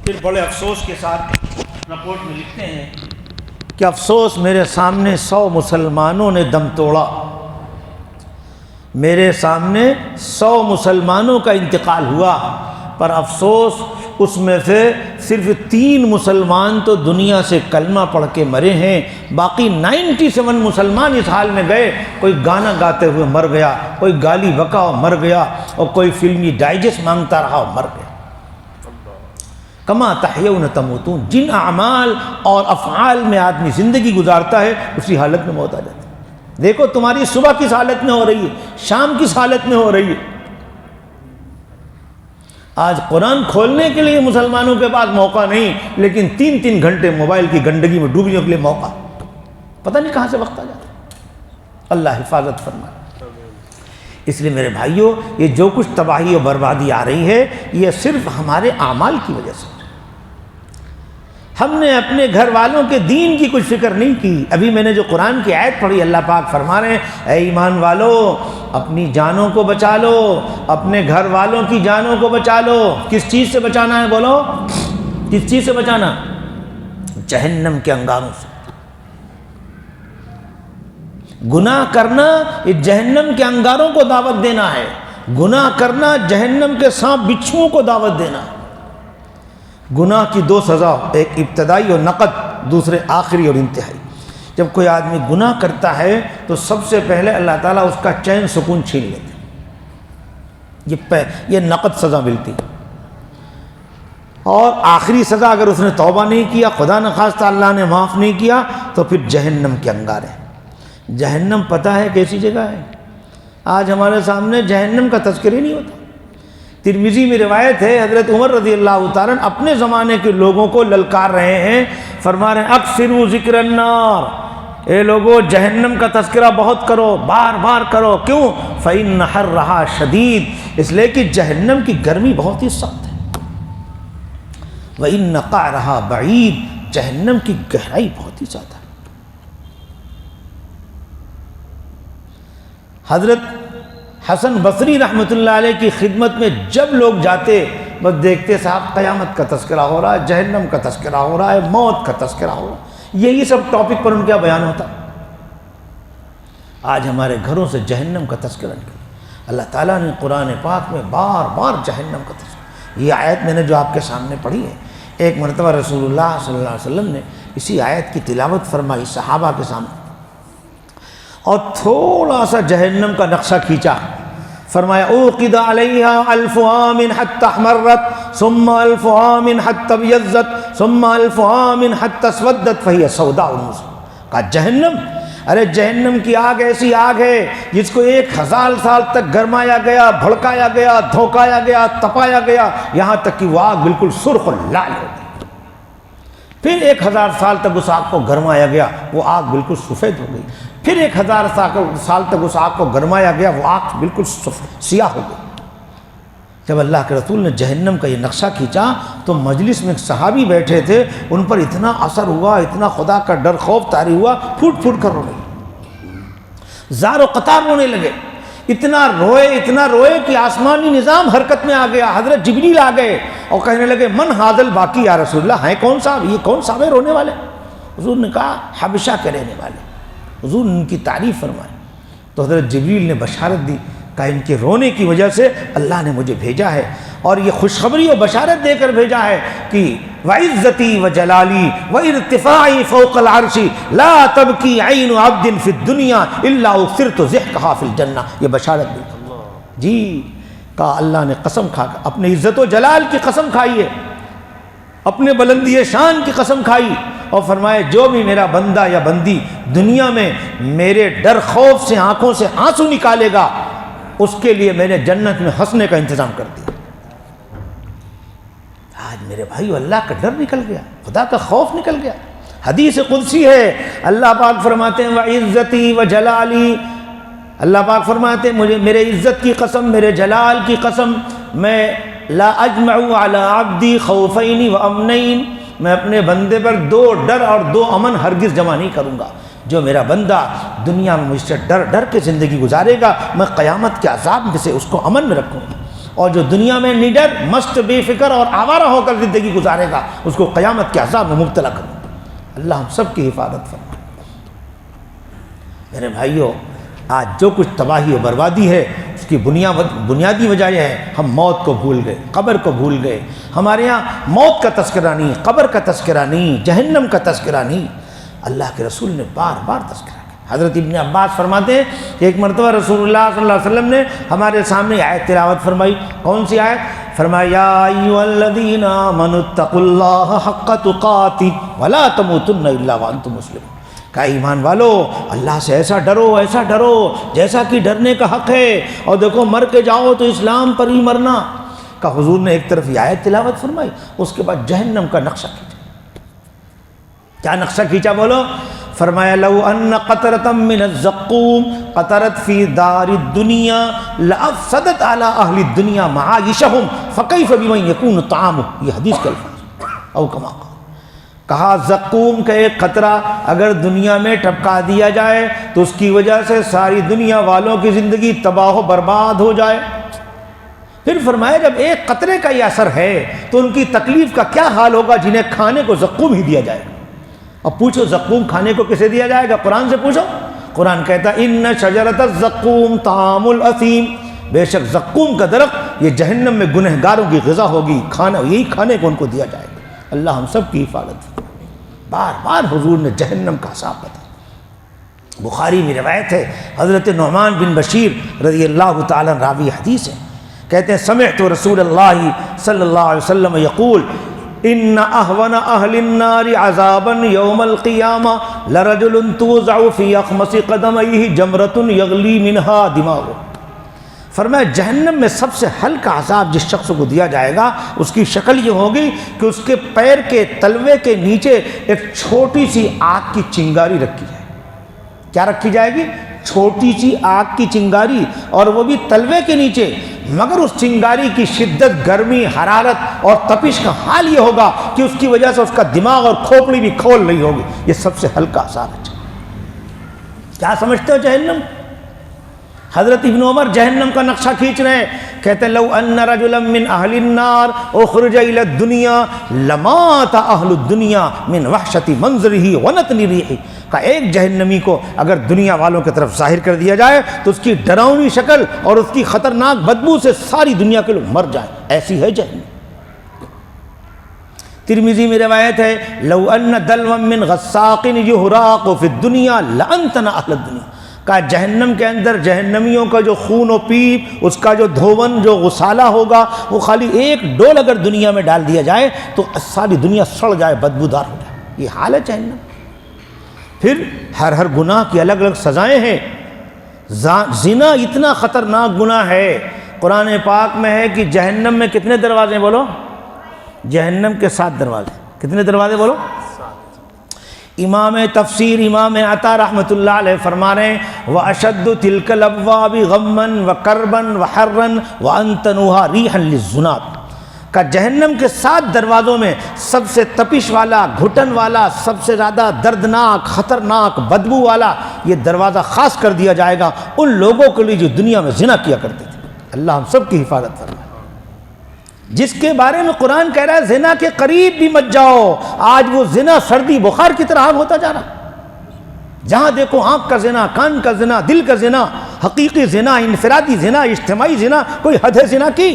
پھر بڑے افسوس کے ساتھ رپورٹ میں لکھتے ہیں کہ افسوس میرے سامنے 100 مسلمانوں نے دم توڑا، میرے سامنے 100 مسلمانوں کا انتقال ہوا، پر افسوس اس میں سے صرف 3 مسلمان تو دنیا سے کلمہ پڑھ کے مرے ہیں، باقی 97 مسلمان اس حال میں گئے، کوئی گانا گاتے ہوئے مر گیا، کوئی گالی بکا اور مر گیا، اور کوئی فلمی ڈائجسٹ مانگتا رہا اور مر گیا۔ کما تحیون تموتون، جن اعمال اور افعال میں آدمی زندگی گزارتا ہے اسی حالت میں موت آ جاتی ہے۔ دیکھو تمہاری صبح کس حالت میں ہو رہی ہے، شام کس حالت میں ہو رہی ہے۔ آج قرآن کھولنے کے لیے مسلمانوں کے پاس موقع نہیں، لیکن 3 گھنٹے موبائل کی گندگی میں ڈوبنے کے لیے موقع، پتہ نہیں کہاں سے وقت آ جاتا ہے۔ اللہ حفاظت فرمائے۔ اس لیے میرے بھائیوں، یہ جو کچھ تباہی اور بربادی آ رہی ہے یہ صرف ہمارے اعمال کی وجہ سے۔ ہم نے اپنے گھر والوں کے دین کی کچھ فکر نہیں کی۔ ابھی میں نے جو قرآن کی آیت پڑھی، اللہ پاک فرما رہے ہیں اے ایمان والو اپنی جانوں کو بچا لو، اپنے گھر والوں کی جانوں کو بچا لو۔ کس چیز سے بچانا ہے؟ بولو کس چیز سے بچانا؟ جہنم کے انگاروں سے۔ گناہ کرنا یہ جہنم کے انگاروں کو دعوت دینا ہے، گناہ کرنا جہنم کے سانپ بچھوؤں کو دعوت دینا ہے۔ گناہ کی 2 سزا، ایک ابتدائی اور نقد، دوسرے آخری اور انتہائی۔ جب کوئی آدمی گناہ کرتا ہے تو سب سے پہلے اللہ تعالیٰ اس کا چین سکون چھین لیتے ہیں، یہ نقد سزا ملتی ہے۔ اور آخری سزا اگر اس نے توبہ نہیں کیا، خدا نخواستہ اللہ نے معاف نہیں کیا، تو پھر جہنم کے انگارے۔ جہنم پتہ ہے کیسی جگہ ہے؟ آج ہمارے سامنے جہنم کا تذکر ہی نہیں ہوتا۔ ترمذی میں روایت ہے حضرت عمر رضی اللہ تعالیٰ اپنے زمانے کے لوگوں کو للکار رہے ہیں، فرما رہے ہیں اکثروا ذکر النار، اے لوگو جہنم کا تذکرہ بہت کرو، بار بار کرو. کیوں؟ فَإِنَّ حَرَّهَا شَدِيد، اس لیے کہ جہنم کی گرمی بہت ہی سخت ہے. وَإِنَّ قَعْرَهَا بَعِيد، جہنم کی گہرائی بہت ہی زیادہ ہے. حضرت حسن بصری رحمۃ اللہ علیہ کی خدمت میں جب لوگ جاتے بس دیکھتے صاحب قیامت کا تذکرہ ہو رہا ہے، جہنم کا تذکرہ ہو رہا ہے، موت کا تذکرہ ہو رہا ہے، یہی سب ٹاپک پر ان کا بیان ہوتا. آج ہمارے گھروں سے جہنم کا تذکرہ نکلا. اللہ تعالیٰ نے قرآن پاک میں بار بار جہنم کا تذکرہ، یہ آیت میں نے جو آپ کے سامنے پڑھی ہے، ایک مرتبہ رسول اللہ صلی اللہ علیہ وسلم نے اسی آیت کی تلاوت فرمائی صحابہ کے سامنے، اور تھوڑا سا جہنم کا نقشہ کھینچا. فرمایا اوقد علیہا 1000 عام حتی احمرت ثم 1000 عام حتی ابیضت ثم 1000 عام حتی اسودت فہی سوداء مسلم. کہا جہنم، ارے جہنم کی آگ ایسی آگ ہے جس کو 1000 سال تک گرمایا گیا، بھڑکایا گیا، دھوکایا گیا، تپایا گیا، یہاں تک کہ وہ آگ بالکل سرخ اور لال ہو گئی. پھر 1000 سال تک اس آگ کو گرمایا گیا، وہ آگ بالکل سفید ہو گئی. پھر 1000 سال تک اس آگ کو گرمایا گیا، وہ آگ بالکل سیاہ ہو گئی. جب اللہ کے رسول نے جہنم کا یہ نقشہ کھینچا تو مجلس میں ایک صحابی بیٹھے تھے، ان پر اتنا اثر ہوا، اتنا خدا کا ڈر خوف طاری ہوا، پھوٹ پھوٹ کر رونے لگے، زار و قطار رونے لگے. اتنا روئے کہ آسمانی نظام حرکت میں آ گیا. حضرت جبریل آ گئے اور کہنے لگے من ھذا الباقی یا رسول اللہ، ہیں کون صاحب، یہ کون صاحب ہے رونے والے؟ حضور نے کہا حبشہ کے رہنے والے. حضور نے ان کی تعریف فرمائی تو حضرت جبریل نے بشارت دی، کہا ان کے رونے کی وجہ سے اللہ نے مجھے بھیجا ہے اور یہ خوشخبری اور بشارت دے کر بھیجا ہے کہ وعزتی وجلالی وارتفاعی فوق العرش لا تبکی عین عبد فی الدنیا الا اثرت ضحکہا فی الجنہ. یہ بشارت دی جی. کہا اللہ نے قسم کھا کر اپنے عزت و جلال کی قسم کھائی ہے، اپنے بلندی شان کی قسم کھائی اور فرمایا جو بھی میرا بندہ یا بندی دنیا میں میرے ڈر خوف سے آنکھوں سے آنسو نکالے گا، اس کے لیے میں نے جنت میں ہنسنے کا انتظام کر دیا. آج میرے بھائیو اللہ کا ڈر نکل گیا، خدا کا خوف نکل گیا. حدیث قدسی ہے، اللہ پاک فرماتے ہیں وعزتی وجلالی، اللہ پاک فرماتے ہیں مجھے میرے عزت کی قسم، میرے جلال کی قسم، میں لا اجمع علی عبدی خوفین و امنین، میں اپنے بندے پر 2 ڈر اور 2 امن ہرگز جمع نہیں کروں گا. جو میرا بندہ دنیا میں مجھ سے ڈر کے زندگی گزارے گا، میں قیامت کے عذاب میں سے اس کو امن میں رکھوں گا، اور جو دنیا میں نڈر مست بے فکر اور آوارہ ہو کر زندگی گزارے گا اس کو قیامت کے عذاب میں مبتلا کروں گا. اللہ ہم سب کی حفاظت فرمائے. میرے بھائیوں، آج جو کچھ تباہی و بربادی ہے اس کی بنیادی وجہ یہ ہے ہم موت کو بھول گئے، قبر کو بھول گئے. ہمارے یہاں موت کا تذکرہ نہیں، قبر کا تذکرہ نہیں، جہنم کا تذکرہ نہیں. اللہ کے رسول نے بار بار تذکرہ کیا. حضرت ابن عباس فرماتے ہیں کہ ایک مرتبہ رسول اللہ صلی اللہ علیہ وسلم نے ہمارے سامنے آیت تلاوت فرمائی. کون سی آیت؟ فرمایا یا ایھا الذین آمنوا اتقوا اللہ حق تقاتہ ولا تموتن الا وانتم مسلمون. کہا ایمان والو اللہ سے ایسا ڈرو جیسا کہ ڈرنے کا حق ہے، اور دیکھو مر کے جاؤ تو اسلام پر ہی مرنا. کہ حضور نے ایک طرف یہ آیت تلاوت فرمائی، اس کے بعد جہنم کا نقشہ کھینچا. کیا نقشہ کھینچا بولو؟ فرمایا لو ان قطرۃ من الزقوم قطرت فی دار الدنیا لافسدت علی اہل الدنیا معایشہم فکیف بمن یکون طعامہ. یہ حدیث کے الفاظ او کما قال. کہا زقوم کا ایک قطرہ اگر دنیا میں ٹپکا دیا جائے تو اس کی وجہ سے ساری دنیا والوں کی زندگی تباہ و برباد ہو جائے. پھر فرمایا جب ایک قطرے کا یہ اثر ہے تو ان کی تکلیف کا کیا حال ہوگا جنہیں کھانے کو زقوم ہی دیا جائے گا. اب پوچھو زقوم کھانے کو کسے دیا جائے گا؟ قرآن سے پوچھو. قرآن کہتا ہے ان شجرۃ الزقوم طعام الاثیم، بے شک زقوم کا درخت یہ جہنم میں گنہگاروں کی غذا ہوگی، کھانا یہی کھانے کو ان کو دیا جائے گا. اللہ ہم سب کی حفاظت. بار بار حضور نے جہنم کا حساب بتایا. بخاری میں روایت ہے، حضرت نعمان بن بشیر رضی اللہ تعالیٰ راوی حدیث ہے، کہتے ہیں سمعت رسول اللہ صلی اللہ علیہ وسلم یقول ان اہون اہل النار عذابا یوم القیامہ لرجل توضع فی اخمص قدمیہ جمرۃ یغلی منہا دماغہ. فرمایا جہنم میں سب سے ہلکا عذاب جس شخص کو دیا جائے گا اس کی شکل یہ ہوگی کہ اس کے پیر کے تلوے کے نیچے ایک چھوٹی سی آگ کی چنگاری رکھی جائے. کیا رکھی جائے گی؟ چھوٹی سی آگ کی چنگاری، اور وہ بھی تلوے کے نیچے، مگر اس چنگاری کی شدت، گرمی، حرارت اور تپش کا حال یہ ہوگا کہ اس کی وجہ سے اس کا دماغ اور کھوپڑی بھی کھول رہی ہوگی۔ یہ سب سے ہلکا آثار ہے۔ کیا سمجھتے ہو جہنم؟ حضرت ابن عمر جہنم کا نقشہ کھینچ رہے ہیں، کہتے ہیں لو ان رجلا من اہل النار اخرج الى الدنیا لمات اہل الدنیا من وحشت منظرہ ونتن ریحہ، کہ ایک جہنمی کو اگر دنیا والوں کی طرف ظاہر کر دیا جائے تو اس کی ڈراؤنی شکل اور اس کی خطرناک بدبو سے ساری دنیا کے لوگ مر جائیں، ایسی ہے جہنم۔ ترمذی میں روایت ہے لو ان دلوا من غساق یہراق فی الدنیا لانتن اہل الدنیا، کہ جہنم کے اندر جہنمیوں کا جو خون و پیپ، اس کا جو دھون، جو غسالہ ہوگا، وہ خالی ایک ڈول اگر دنیا میں ڈال دیا جائے تو ساری دنیا سڑ جائے، بدبودار ہو جائے۔ یہ حال ہے جہنم۔ پھر ہر گناہ کی الگ الگ سزائیں ہیں۔ زنا اتنا خطرناک گناہ ہے، قرآن پاک میں ہے کہ جہنم میں کتنے دروازے؟ بولو، جہنم کے 7 دروازے۔ کتنے دروازے بولو؟ امام تفسیر امام عطا رحمۃ اللہ علیہ فرما رہے ہیں وَأَشَدُّ تِلْكَ الْأَبْوَابِ غَمًّا وَكَرْبًا وَحَرًّا وَأَنْتَنُوهَا رِيحًا لِلزُّنَاتِ، کہ جہنم کے 7 دروازوں میں سب سے تپش والا، گھٹن والا، سب سے زیادہ دردناک، خطرناک، بدبو والا یہ دروازہ خاص کر دیا جائے گا ان لوگوں کے لیے جو دنیا میں زنا کیا کرتے تھے۔ اللہ ہم سب کی حفاظت فرمائے۔ جس کے بارے میں قرآن کہہ رہا ہے زنا کے قریب بھی مت جاؤ، آج وہ زنا سردی بخار کی طرح عام ہوتا جا رہا۔ جہاں دیکھو آنکھ کا زنا، کان کا زنا، دل کا زنا، حقیقی زنا، انفرادی زنا، اجتماعی زنا، کوئی حد ہے زنا کی؟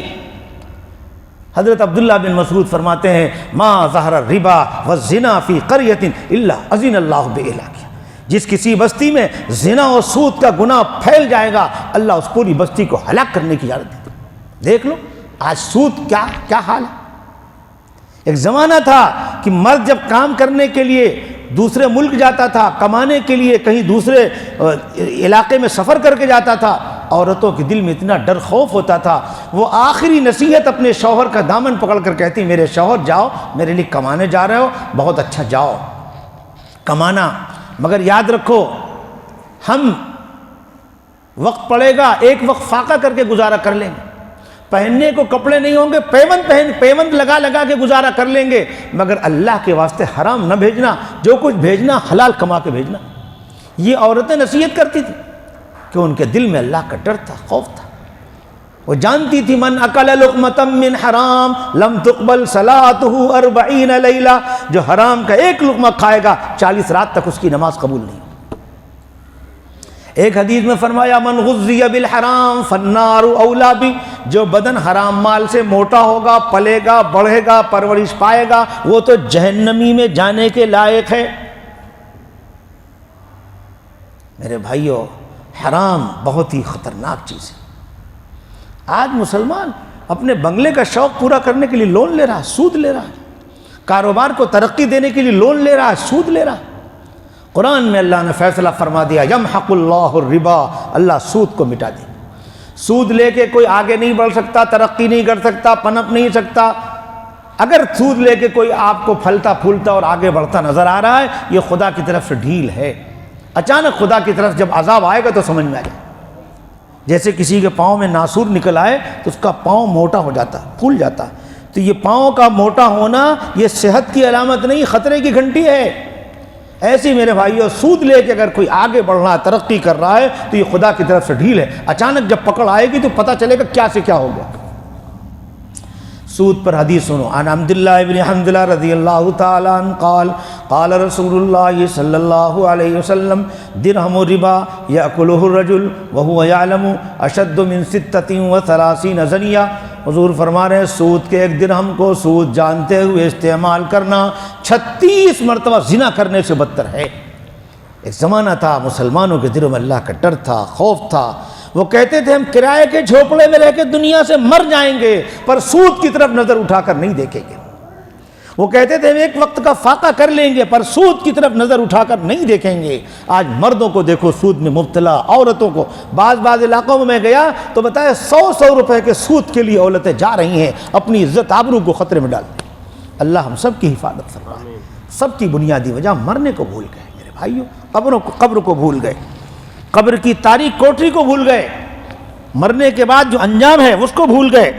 حضرت عبداللہ بن مسعود فرماتے ہیں ما ظہر الربا والزنا فی قریۃ الا اذن اللہ بإہلاکہ، جس کسی بستی میں زنا اور سود کا گناہ پھیل جائے گا اللہ اس پوری بستی کو ہلاک کرنے کی اجازت دیتے۔ دیکھ لو آج سود کیا حال ہے۔ ایک زمانہ تھا کہ مرد جب کام کرنے کے لیے دوسرے ملک جاتا تھا، کمانے کے لیے کہیں دوسرے علاقے میں سفر کر کے جاتا تھا، عورتوں کے دل میں اتنا ڈر خوف ہوتا تھا، وہ آخری نصیحت اپنے شوہر کا دامن پکڑ کر کہتی میرے شوہر جاؤ، میرے لیے کمانے جا رہے ہو، بہت اچھا جاؤ کمانا، مگر یاد رکھو ہم وقت پڑے گا ایک وقت فاقہ کر کے گزارا کر لیں گے، پہننے کو کپڑے نہیں ہوں گے، پیوند لگا لگا کے گزارا کر لیں گے، مگر اللہ کے واسطے حرام نہ بھیجنا، جو کچھ بھیجنا حلال کما کے بھیجنا۔ یہ عورتیں نصیحت کرتی تھیں کہ ان کے دل میں اللہ کا ڈر تھا، خوف تھا، وہ جانتی تھی من اکل لقمۃ من حرام لم تقبل صلاتہ 40 لیلہ، جو حرام کا ایک لقمہ کھائے گا 40 رات تک اس کی نماز قبول نہیں۔ ایک حدیث میں فرمایا من غذی بالحرام فالنار اولی بہ، جو بدن حرام مال سے موٹا ہوگا، پلے گا، بڑھے گا، پرورش پائے گا، وہ تو جہنمی میں جانے کے لائق ہے۔ میرے بھائیو حرام بہت ہی خطرناک چیز ہے۔ آج مسلمان اپنے بنگلے کا شوق پورا کرنے کے لیے لون لے رہا ہے، سود لے رہا ہے، کاروبار کو ترقی دینے کے لیے لون لے رہا ہے، سود لے رہا ہے۔ قرآن میں اللہ نے فیصلہ فرما دیا یمحق اللہ الربا، اللہ سود کو مٹا دے۔ سود لے کے کوئی آگے نہیں بڑھ سکتا، ترقی نہیں کر سکتا، پنپ نہیں سکتا۔ اگر سود لے کے کوئی آپ کو پھلتا پھولتا اور آگے بڑھتا نظر آ رہا ہے، یہ خدا کی طرف سے ڈھیل ہے۔ اچانک خدا کی طرف جب عذاب آئے گا تو سمجھ میں آئے گا۔ جیسے کسی کے پاؤں میں ناسور نکل آئے تو اس کا پاؤں موٹا ہو جاتا، پھول جاتا، تو یہ پاؤں کا موٹا ہونا یہ صحت کی علامت نہیں، خطرے کی گھنٹی ہے۔ ایسی میرے بھائیو سود لے کے اگر کوئی آگے بڑھ رہا ہے، ترقی کر رہا ہے، تو یہ خدا کی طرف سے ڈھیل ہے۔ اچانک جب پکڑ آئے گی تو پتہ چلے گا کیا سے کیا ہو گیا۔ سود پر حدیث سنو، عن عبداللہ ابن حنظلہ رضی اللہ تعالی عنہ قال قال رسول اللہ صلی اللہ علیہ وسلم درہم الربا یأکلہ الرجل وہو یعلم اشد من 36 زنیہ۔ حضور فرما رہے ہیں سود کے ایک درہم کو سود جانتے ہوئے استعمال کرنا 36 مرتبہ زنا کرنے سے بدتر ہے۔ ایک زمانہ تھا مسلمانوں کے دلوں میں اللہ کا ڈر تھا، خوف تھا، وہ کہتے تھے ہم کرائے کے جھوپڑے میں رہ کے دنیا سے مر جائیں گے پر سود کی طرف نظر اٹھا کر نہیں دیکھیں گے۔ وہ کہتے تھے ہم ایک وقت کا فاقہ کر لیں گے پر سود کی طرف نظر اٹھا کر نہیں دیکھیں گے۔ آج مردوں کو دیکھو سود میں مبتلا، عورتوں کو بعض علاقوں میں گیا تو بتایا 100 روپے کے سود کے لیے عورتیں جا رہی ہیں، اپنی عزت آبرو کو خطرے میں ڈال۔ اللہ ہم سب کی حفاظت فرمائے۔ سب کی بنیادی وجہ مرنے کو بھول گئے میرے بھائیوں، قبر کو بھول گئے۔ قبر کی تاریک کوٹری کو بھول گئے، مرنے کے بعد جو انجام ہے اس کو بھول گئے۔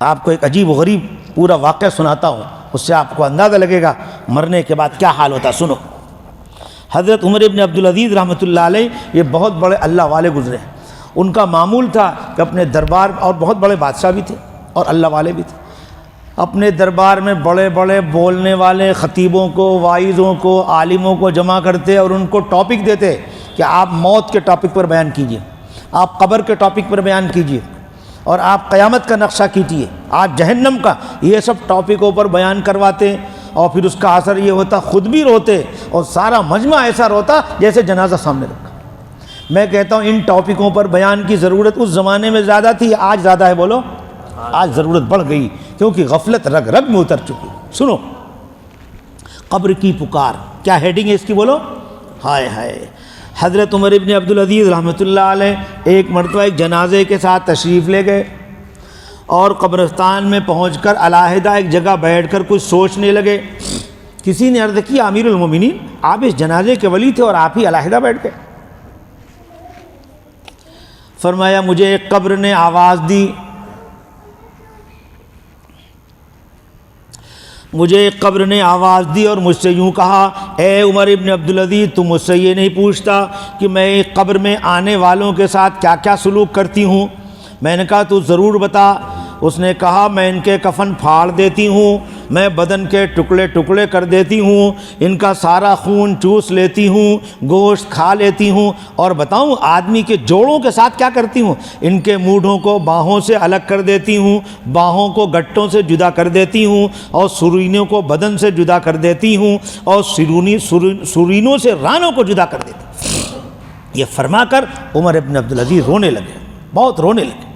آپ کو ایک عجیب و غریب پورا واقعہ سناتا ہوں، اس سے آپ کو اندازہ لگے گا مرنے کے بعد کیا حال ہوتا۔ سنو، حضرت عمر ابن عبدالعزیز رحمۃ اللہ علیہ یہ بہت بڑے اللہ والے گزرے ہیں۔ ان کا معمول تھا کہ اپنے دربار، اور بہت بڑے بادشاہ بھی تھے اور اللہ والے بھی تھے، اپنے دربار میں بڑے بڑے بولنے والے خطیبوں کو، واعظوں کو، عالموں کو جمع کرتے اور ان کو ٹاپک دیتے کہ آپ موت کے ٹاپک پر بیان کیجئے، آپ قبر کے ٹاپک پر بیان کیجئے، اور آپ قیامت کا نقشہ کیجئے، آپ جہنم کا، یہ سب ٹاپکوں پر بیان کرواتے۔ اور پھر اس کا اثر یہ ہوتا خود بھی روتے اور سارا مجمع ایسا روتا جیسے جنازہ سامنے رکھا۔ میں کہتا ہوں ان ٹاپکوں پر بیان کی ضرورت اس زمانے میں زیادہ تھی، آج زیادہ ہے؟ بولو، آج ضرورت بڑھ گئی کیونکہ غفلت رگ رگ میں اتر چکی۔ سنو، قبر کی پکار، کیا ہیڈنگ ہے اس کی؟ بولو، ہائے ہائے۔ حضرت عمر ابن عبدالعزیز رحمۃ اللہ علیہ ایک مرتبہ ایک جنازے کے ساتھ تشریف لے گئے اور قبرستان میں پہنچ کر علیحدہ ایک جگہ بیٹھ کر کچھ سوچنے لگے۔ کسی نے عرض کی، امیر المومنین آپ اس جنازے کے ولی تھے اور آپ ہی علیحدہ بیٹھ گئے؟ فرمایا مجھے ایک قبر نے آواز دی، مجھے ایک قبر نے آواز دی اور مجھ سے یوں کہا، اے عمر ابن عبدالعزیز تم مجھ سے یہ نہیں پوچھتا کہ میں ایک قبر میں آنے والوں کے ساتھ کیا کیا سلوک کرتی ہوں؟ میں نے کہا تو ضرور بتا۔ اس نے کہا میں ان کے کفن پھاڑ دیتی ہوں، میں بدن کے ٹکڑے ٹکڑے کر دیتی ہوں، ان کا سارا خون چوس لیتی ہوں، گوشت کھا لیتی ہوں، اور بتاؤں آدمی کے جوڑوں کے ساتھ کیا کرتی ہوں؟ ان کے مونڈھوں کو باہوں سے الگ کر دیتی ہوں، باہوں کو گٹوں سے جدا کر دیتی ہوں، اور سرینوں کو بدن سے جدا کر دیتی ہوں، اور سرینوں سے رانوں کو جدا کر دیتی ہوں۔ یہ فرما کر عمر ابن عبدالعزیز رونے لگے، بہت رونے لگے،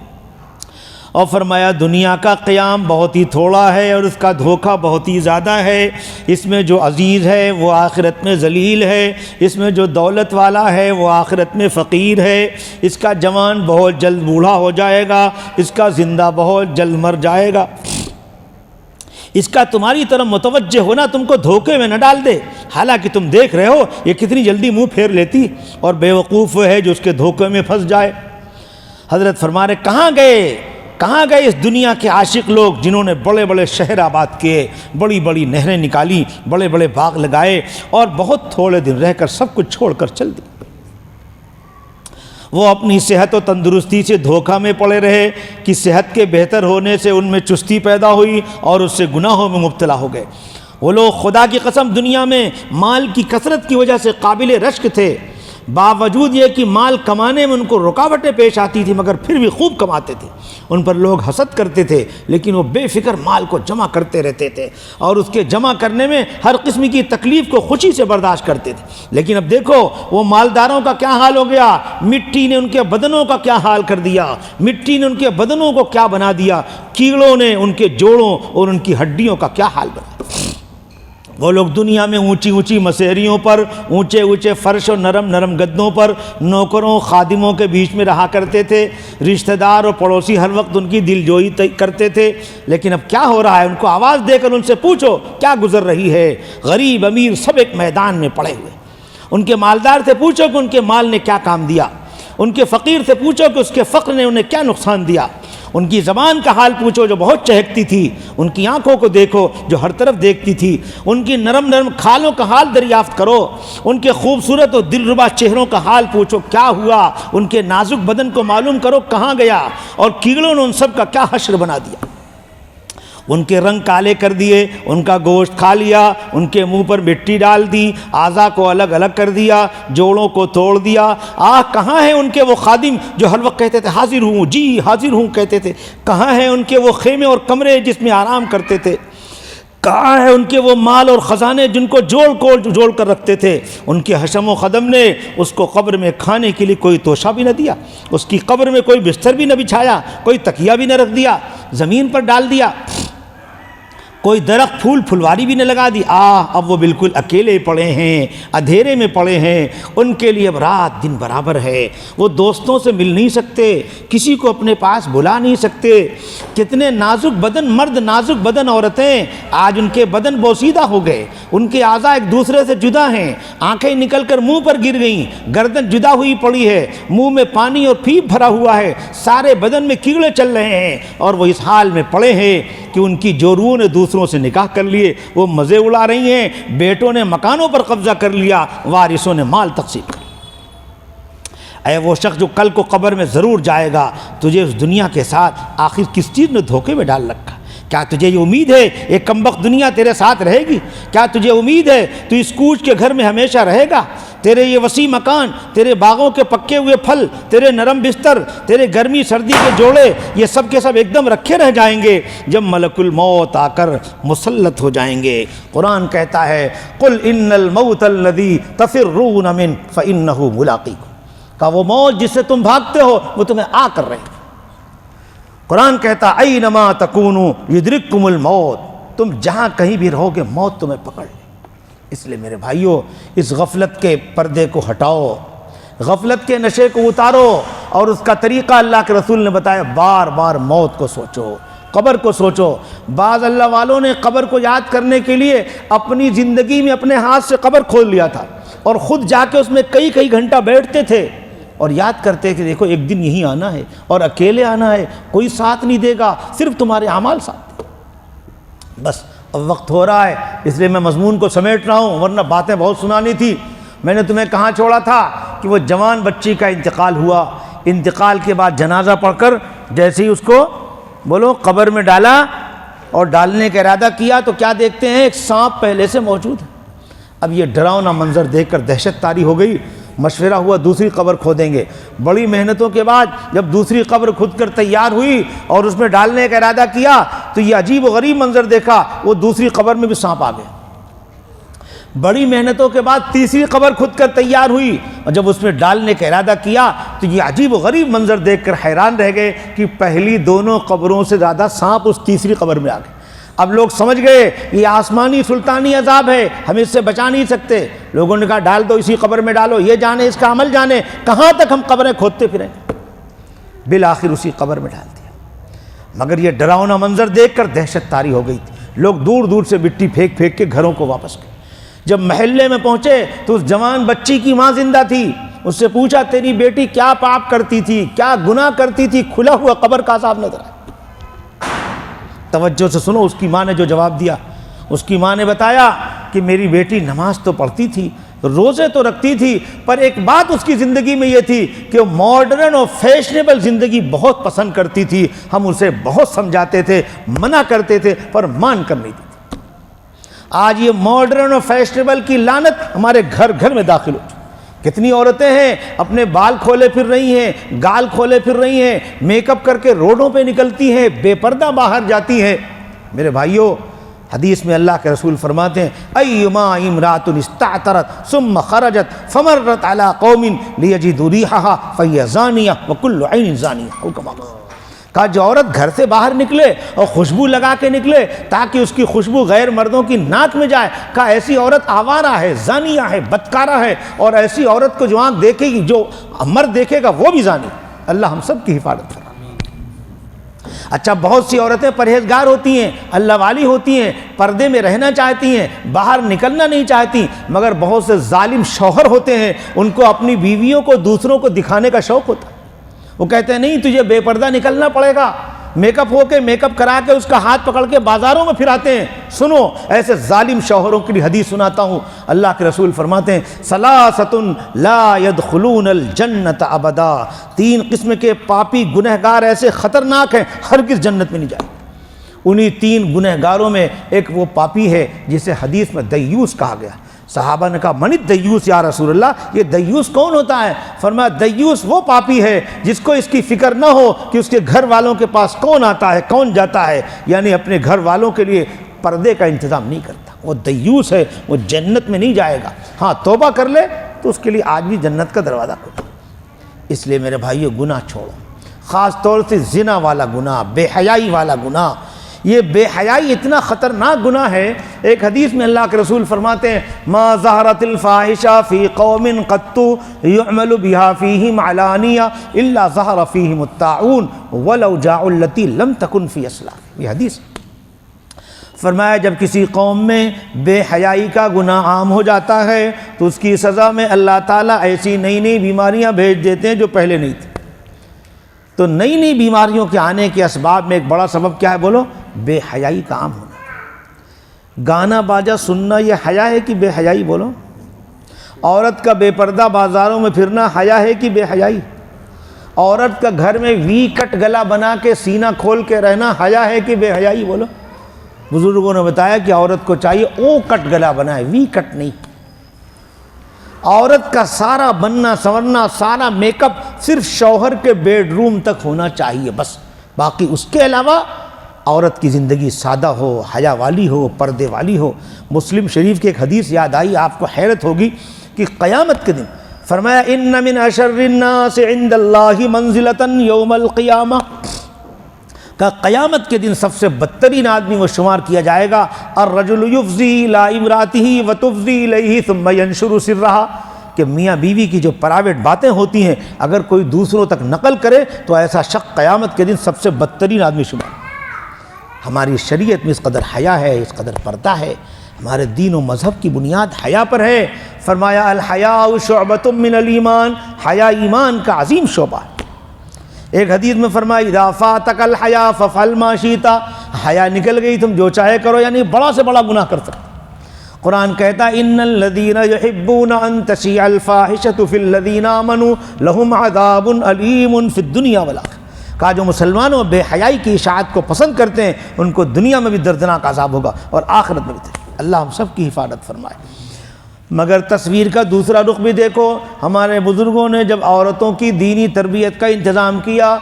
اور فرمایا دنیا کا قیام بہت ہی تھوڑا ہے اور اس کا دھوکہ بہت ہی زیادہ ہے۔ اس میں جو عزیز ہے وہ آخرت میں ذلیل ہے، اس میں جو دولت والا ہے وہ آخرت میں فقیر ہے، اس کا جوان بہت جلد بوڑھا ہو جائے گا، اس کا زندہ بہت جلد مر جائے گا۔ اس کا تمہاری طرف متوجہ ہونا تم کو دھوکے میں نہ ڈال دے، حالانکہ تم دیکھ رہے ہو یہ کتنی جلدی منہ پھیر لیتی، اور بے وقوف وہ ہے جو اس کے دھوکے میں پھنس جائے۔ حضرت فرما رہے کہاں گئے اس دنیا کے عاشق لوگ جنہوں نے بڑے بڑے شہر آباد کیے، بڑی بڑی نہریں نکالی، بڑے بڑے باغ لگائے، اور بہت تھوڑے دن رہ کر سب کچھ چھوڑ کر چل دی۔ وہ اپنی صحت و تندرستی سے دھوکہ میں پڑے رہے کہ صحت کے بہتر ہونے سے ان میں چستی پیدا ہوئی اور اس سے گناہوں میں مبتلا ہو گئے۔ وہ لوگ خدا کی قسم دنیا میں مال کی کثرت کی وجہ سے قابل رشک تھے، باوجود یہ کہ مال کمانے میں ان کو رکاوٹیں پیش آتی تھی مگر پھر بھی خوب کماتے تھے۔ ان پر لوگ حسد کرتے تھے لیکن وہ بے فکر مال کو جمع کرتے رہتے تھے اور اس کے جمع کرنے میں ہر قسم کی تکلیف کو خوشی سے برداشت کرتے تھے۔ لیکن اب دیکھو وہ مالداروں کا کیا حال ہو گیا، مٹی نے ان کے بدنوں کا کیا حال کر دیا، مٹی نے ان کے بدنوں کو کیا بنا دیا، کیڑوں نے ان کے جوڑوں اور ان کی ہڈیوں کا کیا حال بنا۔ وہ لوگ دنیا میں اونچی اونچی مسیریوں پر، اونچے اونچے فرش اور نرم نرم گدوں پر نوکروں خادموں کے بیچ میں رہا کرتے تھے، رشتہ دار اور پڑوسی ہر وقت ان کی دل جوئی کرتے تھے۔ لیکن اب کیا ہو رہا ہے، ان کو آواز دے کر ان سے پوچھو کیا گزر رہی ہے۔ غریب امیر سب ایک میدان میں پڑے ہوئے۔ ان کے مالدار سے پوچھو کہ ان کے مال نے کیا کام دیا، ان کے فقیر سے پوچھو کہ اس کے فقر نے انہیں کیا نقصان دیا، ان کی زبان کا حال پوچھو جو بہت چہکتی تھی، ان کی آنکھوں کو دیکھو جو ہر طرف دیکھتی تھی، ان کی نرم نرم کھالوں کا حال دریافت کرو، ان کے خوبصورت اور دلربا چہروں کا حال پوچھو کیا ہوا، ان کے نازک بدن کو معلوم کرو کہاں گیا، اور کیڑوں نے ان سب کا کیا حشر بنا دیا۔ ان کے رنگ کالے کر دیے، ان کا گوشت کھا لیا، ان کے منہ پر مٹی ڈال دی، اعضاء کو الگ الگ کر دیا، جوڑوں کو توڑ دیا۔ کہاں ہیں ان کے وہ خادم جو ہر وقت کہتے تھے حاضر ہوں جی حاضر ہوں کہتے تھے؟ کہاں ہیں ان کے وہ خیمے اور کمرے جس میں آرام کرتے تھے؟ کہاں ہے ان کے وہ مال اور خزانے جن کو جوڑ کر رکھتے تھے؟ ان کے حشم و خدم نے اس کو قبر میں کھانے کے لیے کوئی توشہ بھی نہ دیا، اس کی قبر میں کوئی بستر بھی نہ بچھایا، کوئی تکیہ بھی نہ رکھ دیا، زمین پر ڈال دیا۔ کوئی درخت پھول پھلواری بھی نہ لگا دی، اب وہ بالکل اکیلے پڑے ہیں، اندھیرے میں پڑے ہیں، ان کے لیے اب رات دن برابر ہے، وہ دوستوں سے مل نہیں سکتے، کسی کو اپنے پاس بلا نہیں سکتے۔ کتنے نازک بدن مرد، نازک بدن عورتیں، آج ان کے بدن بوسیدہ ہو گئے، ان کے اعضاء ایک دوسرے سے جدا ہیں، آنکھیں نکل کر منہ پر گر گئیں، گردن جدا ہوئی پڑی ہے، منہ میں پانی اور پھیپ بھرا ہوا ہے، سارے بدن میں کیڑے چل رہے ہیں، اور وہ اس حال میں پڑے ہیں کہ ان کی جوروؤں نے دوسروں سے نکاح کر لیے، وہ مزے اڑا رہی ہیں، بیٹوں نے مکانوں پر قبضہ کر لیا، وارثوں نے مال تقسیم کر لیا۔ اے وہ شخص جو کل کو قبر میں ضرور جائے گا، تجھے اس دنیا کے ساتھ آخر کس چیز نے دھوکے میں ڈال رکھا؟ کیا تجھے یہ امید ہے ایک کمبخت دنیا تیرے ساتھ رہے گی؟ کیا تجھے امید ہے تو اس کوچ کے گھر میں ہمیشہ رہے گا؟ تیرے یہ وسیع مکان، تیرے باغوں کے پکے ہوئے پھل، تیرے نرم بستر، تیرے گرمی سردی کے جوڑے، یہ سب کے سب ایک دم رکھے رہ جائیں گے جب ملک الموت آ کر مسلط ہو جائیں گے۔ قرآن کہتا ہے قل ان الموت الذی تفرون منہ فانہ ملاقیکم، کہ وہ موت جس سے تم بھاگتے ہو وہ تمہیں آ کر رہے ہیں۔ قرآن کہتا اینما تکونوا یدرککم الموت، تم جہاں کہیں بھی رہو گے موت تمہیں پکڑ لے۔ اس لیے میرے بھائیوں، اس غفلت کے پردے کو ہٹاؤ، غفلت کے نشے کو اتارو، اور اس کا طریقہ اللہ کے رسول نے بتایا، بار بار موت کو سوچو، قبر کو سوچو۔ بعض اللہ والوں نے قبر کو یاد کرنے کے لیے اپنی زندگی میں اپنے ہاتھ سے قبر کھول لیا تھا، اور خود جا کے اس میں کئی کئی گھنٹہ بیٹھتے تھے اور یاد کرتے کہ دیکھو ایک دن یہیں آنا ہے، اور اکیلے آنا ہے، کوئی ساتھ نہیں دے گا، صرف تمہارے اعمال ساتھ دیں۔ بس اب وقت ہو رہا ہے، اس لیے میں مضمون کو سمیٹ رہا ہوں، ورنہ باتیں بہت سنانی تھی۔ میں نے تمہیں کہاں چھوڑا تھا کہ وہ جوان بچی کا انتقال ہوا، انتقال کے بعد جنازہ پڑھ کر جیسے ہی اس کو بولو قبر میں ڈالا اور ڈالنے کا ارادہ کیا تو کیا دیکھتے ہیں؟ ایک سانپ پہلے سے موجود ہے۔ اب یہ ڈراؤنا منظر دیکھ کر دہشت طاری ہو گئی، مشورہ ہوا دوسری قبر کھودیں گے۔ بڑی محنتوں کے بعد جب دوسری قبر کھود کر تیار ہوئی اور اس میں ڈالنے کا ارادہ کیا تو یہ عجیب و غریب منظر دیکھا، وہ دوسری قبر میں بھی سانپ آ گئے۔ بڑی محنتوں کے بعد تیسری قبر کھود کر تیار ہوئی، اور جب اس میں ڈالنے کا ارادہ کیا تو یہ عجیب و غریب منظر دیکھ کر حیران رہ گئے کہ پہلی دونوں قبروں سے زیادہ سانپ اس تیسری قبر میں آ گئے۔ اب لوگ سمجھ گئے یہ آسمانی سلطانی عذاب ہے، ہم اس سے بچا نہیں سکتے۔ لوگوں نے کہا ڈال دو، اسی قبر میں ڈالو، یہ جانے اس کا عمل جانے، کہاں تک ہم قبریں کھودتے پھریں۔ بالآخر اسی قبر میں ڈال دیا، مگر یہ ڈراؤنا منظر دیکھ کر دہشت طاری ہو گئی تھی۔ لوگ دور دور سے مٹی پھینک پھینک کے گھروں کو واپس گئے۔ جب محلے میں پہنچے تو اس جوان بچی کی ماں زندہ تھی، اس سے پوچھا تیری بیٹی کیا پاپ کرتی تھی، کیا گناہ کرتی تھی، کھلا ہوا قبر کا عذاب نظر آیا۔ توجہ سے سنو اس کی ماں نے جو جواب دیا۔ اس کی ماں نے بتایا کہ میری بیٹی نماز تو پڑھتی تھی، روزے تو رکھتی تھی، پر ایک بات اس کی زندگی میں یہ تھی کہ وہ ماڈرن اور فیشنیبل زندگی بہت پسند کرتی تھی۔ ہم اسے بہت سمجھاتے تھے، منع کرتے تھے، پر مان کر نہیں دیتی۔ آج یہ ماڈرن اور فیشنیبل کی لعنت ہمارے گھر گھر میں داخل ہو چکی۔ کتنی عورتیں ہیں اپنے بال کھولے پھر رہی ہیں، گال کھولے پھر رہی ہیں، میک اپ کر کے روڈوں پہ نکلتی ہیں، بے پردہ باہر جاتی ہیں۔ میرے بھائیوں، حدیث میں اللہ کے رسول فرماتے ہیں ایما امرات استعطرت ثم خرجت فمرت علی قوم لیجدوا ریحها فهي زانیہ وکل عین زانیہ، او کما قال۔ کہا جو عورت گھر سے باہر نکلے اور خوشبو لگا کے نکلے تاکہ اس کی خوشبو غیر مردوں کی ناک میں جائے، کہا ایسی عورت آوارہ ہے، زانیہ ہے، بدکارہ ہے، اور ایسی عورت کو جو آنکھ دیکھے گی، جو مرد دیکھے گا وہ بھی زانی۔ اللہ ہم سب کی حفاظت کرے۔ اچھا، بہت سی عورتیں پرہیزگار ہوتی ہیں، اللہ والی ہوتی ہیں، پردے میں رہنا چاہتی ہیں، باہر نکلنا نہیں چاہتی، مگر بہت سے ظالم شوہر ہوتے ہیں، ان کو اپنی بیویوں کو دوسروں کو دکھانے کا شوق ہوتا ہے۔ وہ کہتے ہیں نہیں تجھے بے پردہ نکلنا پڑے گا، میک اپ ہو کے، میک اپ کرا کے اس کا ہاتھ پکڑ کے بازاروں میں پھراتے ہیں۔ سنو ایسے ظالم شوہروں کی حدیث سناتا ہوں۔ اللہ کے رسول فرماتے ہیں ثلاثۃ لا يدخلون الجنۃ ابدا، تین قسم کے پاپی گنہگار ایسے خطرناک ہیں ہرگز جنت میں نہیں جائیں۔ انہی تین گنہگاروں میں ایک وہ پاپی ہے جسے حدیث میں دیوس کہا گیا۔ صحابہ نے کہا من الدیوس یا رسول اللہ، یہ دیوس کون ہوتا ہے؟ فرمایا دیوس وہ پاپی ہے جس کو اس کی فکر نہ ہو کہ اس کے گھر والوں کے پاس کون آتا ہے کون جاتا ہے، یعنی اپنے گھر والوں کے لیے پردے کا انتظام نہیں کرتا، وہ دیوس ہے، وہ جنت میں نہیں جائے گا۔ ہاں توبہ کر لے تو اس کے لیے آج بھی جنت کا دروازہ کھلا۔ اس لیے میرے بھائیو گناہ چھوڑو، خاص طور سے زنا والا گناہ، بے حیائی والا گناہ، یہ بے حیائی اتنا خطرناک گناہ ہے. ایک حدیث میں اللہ کے رسول فرماتے ہیں ما ظہرت الفاحشہ فی قوم قط یعمل بها فیہم علانیہ الا ظہر فیہم الطاعون ولو جاء التی لم تکن فی اسلاف. یہ حدیث فرمایا جب کسی قوم میں بے حیائی کا گناہ عام ہو جاتا ہے تو اس کی سزا میں اللہ تعالیٰ ایسی نئی نئی بیماریاں بھیج دیتے ہیں جو پہلے نہیں تھی. تو نئی نئی بیماریوں کے آنے کے اسباب میں ایک بڑا سبب کیا ہے بولو؟ بے حیائی کا عام ہونا. گانا باجا سننا یہ حیا ہے کہ بے حیائی؟ بولو. عورت کا بے پردہ بازاروں میں پھرنا حیا ہے کہ بے حیائی؟ عورت کا گھر میں وی کٹ گلا بنا کے سینہ کھول کے رہنا حیا ہے کہ بے حیائی؟ بولو. بزرگوں نے بتایا کہ عورت کو چاہیے او کٹ گلا بنائے، وی کٹ نہیں. عورت کا سارا بننا سنورنا، سارا میک اپ صرف شوہر کے بیڈ روم تک ہونا چاہیے بس. باقی اس کے علاوہ عورت کی زندگی سادہ ہو، حیا والی ہو، پردے والی ہو. مسلم شریف کی ایک حدیث یاد آئی، آپ کو حیرت ہوگی کہ قیامت کے دن فرمایا ان من اشر الناس عند اللہ منزلۃ یوم القیامہ، کہ قیامت کے دن سب سے بدترین آدمی وہ شمار کیا جائے گا الرجل یفضی الی امرأتہ وتفضی الیہ ثم ینشر سرہا، کہ میاں بیوی کی جو پرائیویٹ باتیں ہوتی ہیں اگر کوئی دوسروں تک نقل کرے تو ایسا شخص قیامت کے دن سب سے بدترین آدمی شمار. ہماری شریعت میں اس قدر حیا ہے، اس قدر پردہ ہے، ہمارے دین و مذہب کی بنیاد حیا پر ہے. فرمایا الحیاء شعبۃ من الایمان، حیا ایمان کا عظیم شعبہ ہے. ایک حدیث میں فرمایا اذا فاتک الحیاء فافعل ما شئت، حیا نکل گئی تم جو چاہے کرو، یعنی بڑا سے بڑا گناہ کر سکتے. قرآن کہتا ہے ان الذین یحبون ان تشیع الفاحشۃ فی الذین آمنوا لہم عذاب علیم فی الدنیا والآخرہ. کہا جو مسلمانوں بے حیائی کی اشاعت کو پسند کرتے ہیں ان کو دنیا میں بھی دردناک عذاب ہوگا اور آخرت میں بھی. اللہ ہم سب کی حفاظت فرمائے. مگر تصویر کا دوسرا رخ بھی دیکھو. ہمارے بزرگوں نے جب عورتوں کی دینی تربیت کا انتظام کیا